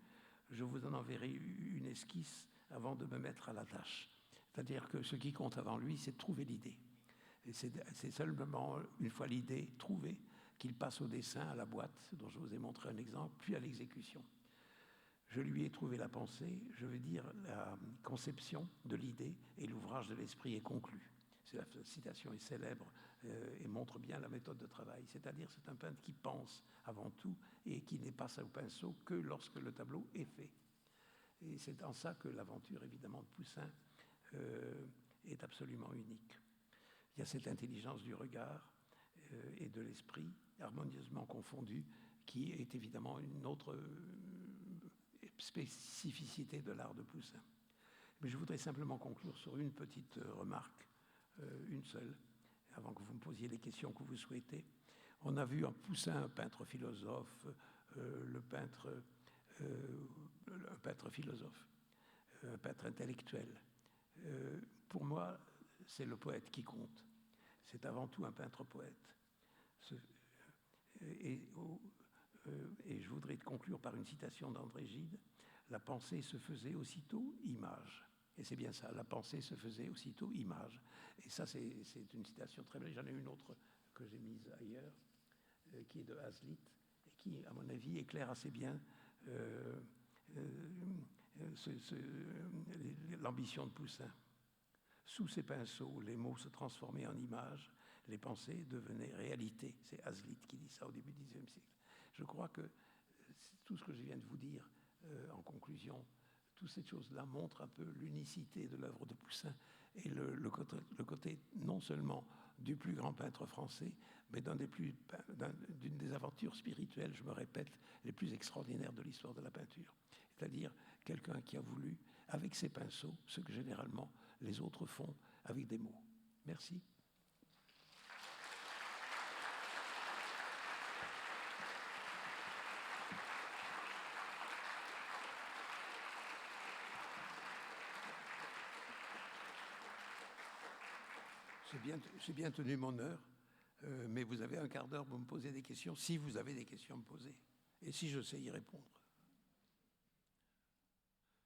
je vous en enverrai une esquisse avant de me mettre à la tâche. C'est-à-dire que ce qui compte avant lui, c'est de trouver l'idée. Et c'est seulement une fois l'idée trouvée qu'il passe au dessin, à la boîte, dont je vous ai montré un exemple, puis à l'exécution. Je lui ai trouvé la pensée, je veux dire la conception de l'idée, et l'ouvrage de l'esprit est conclu. La citation est célèbre et montre bien la méthode de travail. C'est-à-dire c'est un peintre qui pense avant tout et qui n'est pas au pinceau que lorsque le tableau est fait. Et c'est en ça que l'aventure, évidemment, de Poussin est absolument unique. Il y a cette intelligence du regard et de l'esprit, harmonieusement confondus, qui est évidemment une autre spécificité de l'art de Poussin. Mais je voudrais simplement conclure sur une petite remarque, une seule, avant que vous me posiez les questions que vous souhaitez. On a vu en Poussin un peintre philosophe, un peintre philosophe, un peintre intellectuel. Pour moi, c'est le poète qui compte. C'est avant tout un peintre poète. Et je voudrais conclure par une citation d'André Gide. La pensée se faisait aussitôt image. Et c'est bien ça, la pensée se faisait aussitôt image. Et ça, c'est une citation très belle. J'en ai une autre que j'ai mise ailleurs, qui est de Hazlitt, et qui, à mon avis, éclaire assez bien l'ambition de Poussin. Sous ses pinceaux, les mots se transformaient en images, les pensées devenaient réalité. C'est Hazlitt qui dit ça au début du XIXe siècle. Je crois que tout ce que je viens de vous dire en conclusion, toutes ces choses-là montrent un peu l'unicité de l'œuvre de Poussin et le côté non seulement du plus grand peintre français, mais d'une des aventures spirituelles, je me répète, les plus extraordinaires de l'histoire de la peinture. C'est-à-dire quelqu'un qui a voulu, avec ses pinceaux, ce que généralement les autres font avec des mots. Merci. J'ai bien tenu mon heure, mais vous avez un quart d'heure pour me poser des questions, si vous avez des questions à me poser, et si je sais y répondre.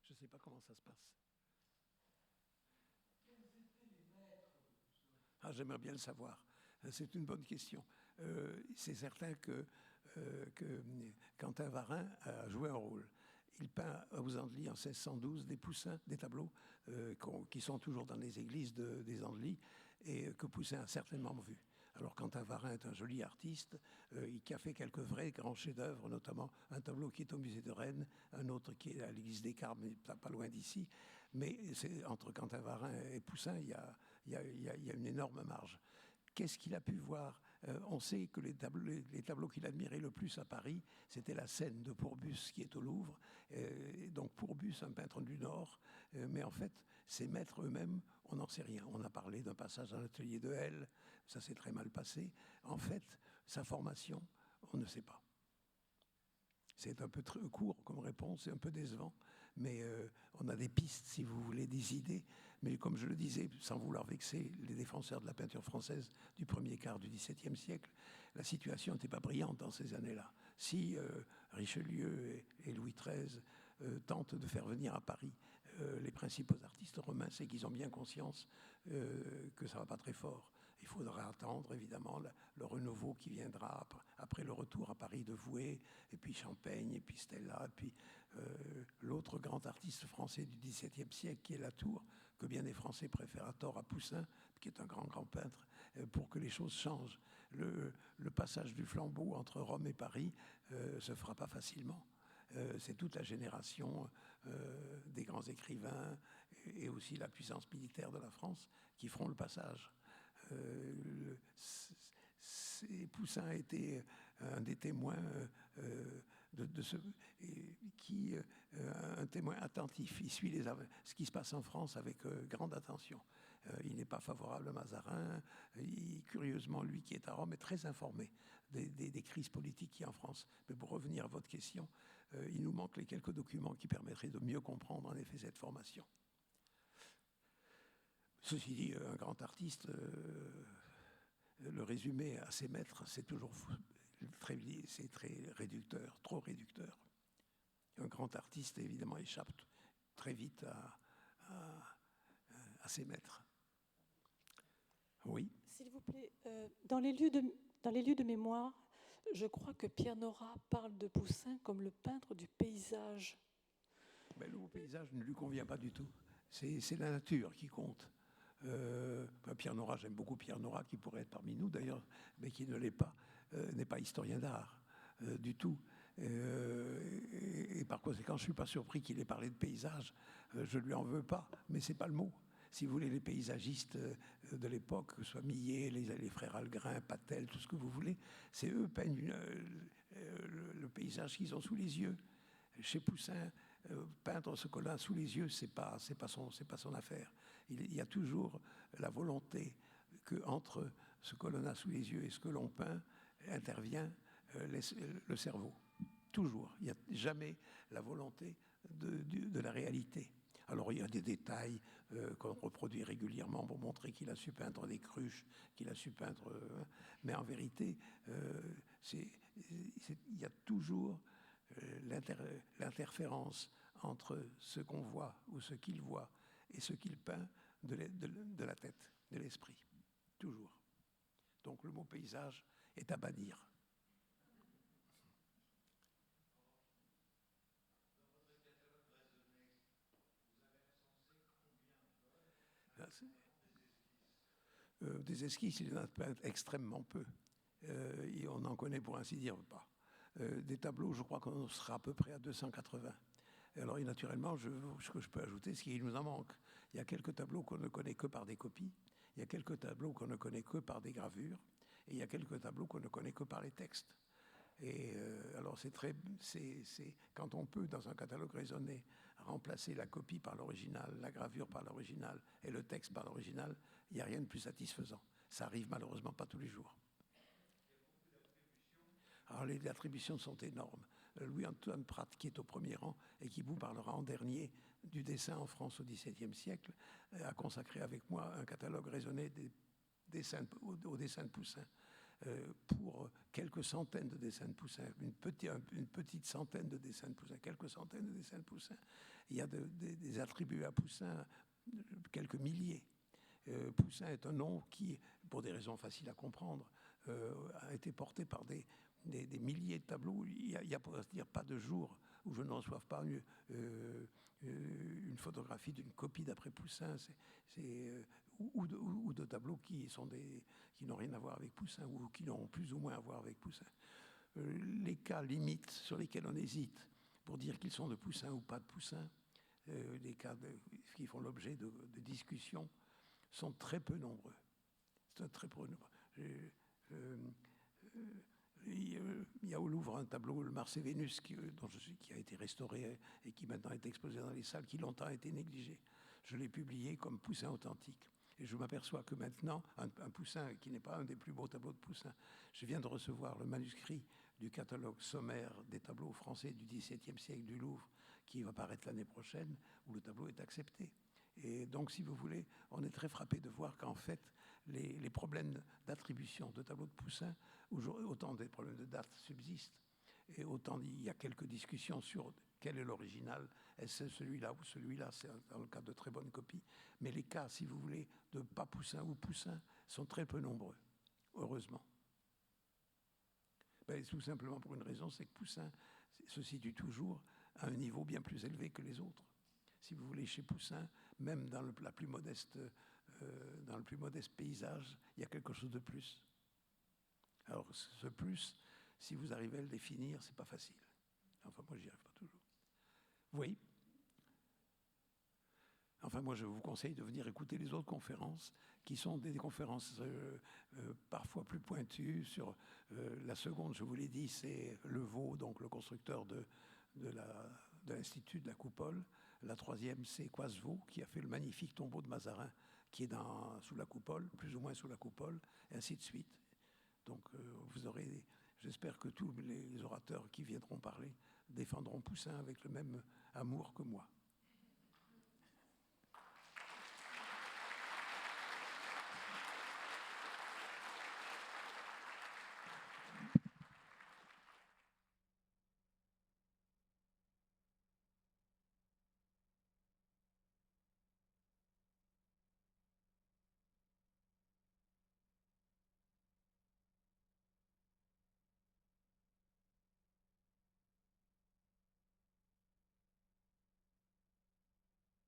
Je ne sais pas comment ça se passe. Ah, j'aimerais bien le savoir. C'est une bonne question. C'est certain que Quentin Varin a joué un rôle. Il peint aux Andelys en 1612 des Poussins, des tableaux qui sont toujours dans les églises des Andelys et que Poussin a certainement vu. Alors Quentin Varin est un joli artiste qui a fait quelques vrais grands chefs-d'œuvre, notamment un tableau qui est au musée de Rennes, un autre qui est à l'église des Carmes, pas loin d'ici. Mais entre Quentin Varin et Poussin, il y a une énorme marge. Qu'est-ce qu'il a pu voir? On sait que les tableaux qu'il admirait le plus à Paris, c'était la scène de Pourbus qui est au Louvre. Donc Pourbus, un peintre du Nord, mais en fait, ses maîtres eux-mêmes, on n'en sait rien. On a parlé d'un passage dans l'atelier de Hell, ça s'est très mal passé. En fait, sa formation, on ne sait pas. C'est un peu court comme réponse, c'est un peu décevant, mais on a des pistes, si vous voulez, des idées. Mais comme je le disais, sans vouloir vexer les défenseurs de la peinture française du premier quart du XVIIe siècle, la situation n'était pas brillante dans ces années-là. Si Richelieu et Louis XIII tentent de faire venir à Paris les principaux artistes romains, c'est qu'ils ont bien conscience que ça ne va pas très fort. Il faudra attendre, évidemment, le renouveau qui viendra après le retour à Paris de Vouet, et puis Champaigne, et puis Stella, et puis l'autre grand artiste français du XVIIe siècle, qui est Latour, que bien des Français préfèrent à tort à Poussin, qui est un grand peintre, pour que les choses changent. Le passage du flambeau entre Rome et Paris se fera pas facilement. C'est toute la génération des grands écrivains et aussi la puissance militaire de la France qui feront le passage. Poussin a été un des témoins un témoin attentif. Il suit ce qui se passe en France avec grande attention. Il n'est pas favorable à Mazarin. Curieusement, lui qui est à Rome est très informé des crises politiques qu'il y a en France. Mais pour revenir à votre question, il nous manque les quelques documents qui permettraient de mieux comprendre en effet cette formation. Ceci dit, un grand artiste, le résumé à ses maîtres, c'est toujours c'est très réducteur, trop réducteur. Un grand artiste, évidemment, échappe très vite à ses maîtres. Oui. S'il vous plaît, dans les lieux de mémoire, je crois que Pierre Nora parle de Poussin comme le peintre du paysage. Ben, le mot paysage ne lui convient pas du tout. C'est la nature qui compte. Pierre Nora, j'aime beaucoup Pierre Nora, qui pourrait être parmi nous d'ailleurs, mais qui ne l'est pas, n'est pas historien d'art du tout. Et par conséquent, je ne suis pas surpris qu'il ait parlé de paysage. Je ne lui en veux pas, mais ce n'est pas le mot. Si vous voulez, les paysagistes de l'époque, que ce soit Millet, les frères Algrin, Patel, tout ce que vous voulez, c'est eux peignent le paysage qu'ils ont sous les yeux. Chez Poussin, peindre ce qu'on a sous les yeux, c'est pas son affaire. Il y a toujours la volonté qu'entre ce que l'on a sous les yeux et ce que l'on peint intervient le cerveau. Toujours. Il n'y a jamais la volonté de la réalité. Alors il y a des détails qu'on reproduit régulièrement pour montrer qu'il a su peindre des cruches, qu'il a su peindre... mais en vérité, il y a toujours l'interférence entre ce qu'on voit ou ce qu'il voit et ce qu'il peint de la tête, de l'esprit. Toujours. Donc le mot paysage est à bannir. Des esquisses, il y en a extrêmement peu. Et on en connaît pour ainsi dire pas. Des tableaux, je crois qu'on sera à peu près à 280. Alors, et naturellement, ce que je peux ajouter, c'est qu'il nous en manque. Il y a quelques tableaux qu'on ne connaît que par des copies, il y a quelques tableaux qu'on ne connaît que par des gravures, et il y a quelques tableaux qu'on ne connaît que par les textes. Et alors, quand on peut, dans un catalogue raisonné, remplacer la copie par l'original, la gravure par l'original et le texte par l'original, il n'y a rien de plus satisfaisant. Ça arrive malheureusement pas tous les jours. Alors, les attributions sont énormes. Louis-Antoine Prat, qui est au premier rang et qui vous parlera en dernier du dessin en France au XVIIe siècle, a consacré avec moi un catalogue raisonné au dessin de Poussin. Pour quelques centaines de dessins de Poussin, une petite centaine de dessins de Poussin, quelques centaines de dessins de Poussin. Il y a des attributs à Poussin, quelques milliers. Poussin est un nom qui, pour des raisons faciles à comprendre, a été porté par des milliers de tableaux. Il n'y a pour dire pas de jour où je ne reçoive pas une photographie d'une copie d'après Poussin, ou de tableaux qui n'ont rien à voir avec Poussin ou qui n'ont plus ou moins à voir avec Poussin. Les cas limites sur lesquels on hésite pour dire qu'ils sont de Poussin ou pas de Poussin, les cas qui font l'objet de discussions, sont très peu nombreux. C'est très peu nombreux. Il y a au Louvre un tableau, le Mars et Vénus, qui a été restauré et qui maintenant est exposé dans les salles, qui longtemps a été négligé. Je l'ai publié comme Poussin authentique. Et je m'aperçois que maintenant, un Poussin qui n'est pas un des plus beaux tableaux de Poussin, je viens de recevoir le manuscrit du catalogue sommaire des tableaux français du XVIIe siècle du Louvre, qui va paraître l'année prochaine, où le tableau est accepté. Et donc, si vous voulez, on est très frappé de voir qu'en fait, les problèmes d'attribution de tableaux de Poussin, autant des problèmes de date subsistent, et autant il y a quelques discussions sur quel est l'original? Est-ce celui-là ou celui-là? C'est dans le cas de très bonnes copies. Mais les cas, si vous voulez, de pas Poussin ou Poussin sont très peu nombreux, heureusement. Ben, tout simplement pour une raison, c'est que Poussin se situe toujours à un niveau bien plus élevé que les autres. Si vous voulez, chez Poussin, même dans dans le plus modeste paysage, il y a quelque chose de plus. Alors, ce plus, si vous arrivez à le définir, c'est pas facile. Enfin, moi, j'y arrive pas toujours. Oui. Enfin, moi, je vous conseille de venir écouter les autres conférences, qui sont des conférences parfois plus pointues. Sur la seconde, je vous l'ai dit, c'est Levaux, donc le constructeur de l'Institut de la Coupole. La troisième, c'est Coisevaux, qui a fait le magnifique tombeau de Mazarin, qui est sous la coupole, plus ou moins sous la coupole, et ainsi de suite. Donc, vous aurez, j'espère que tous les orateurs qui viendront parler défendront Poussin avec le même amour que moi.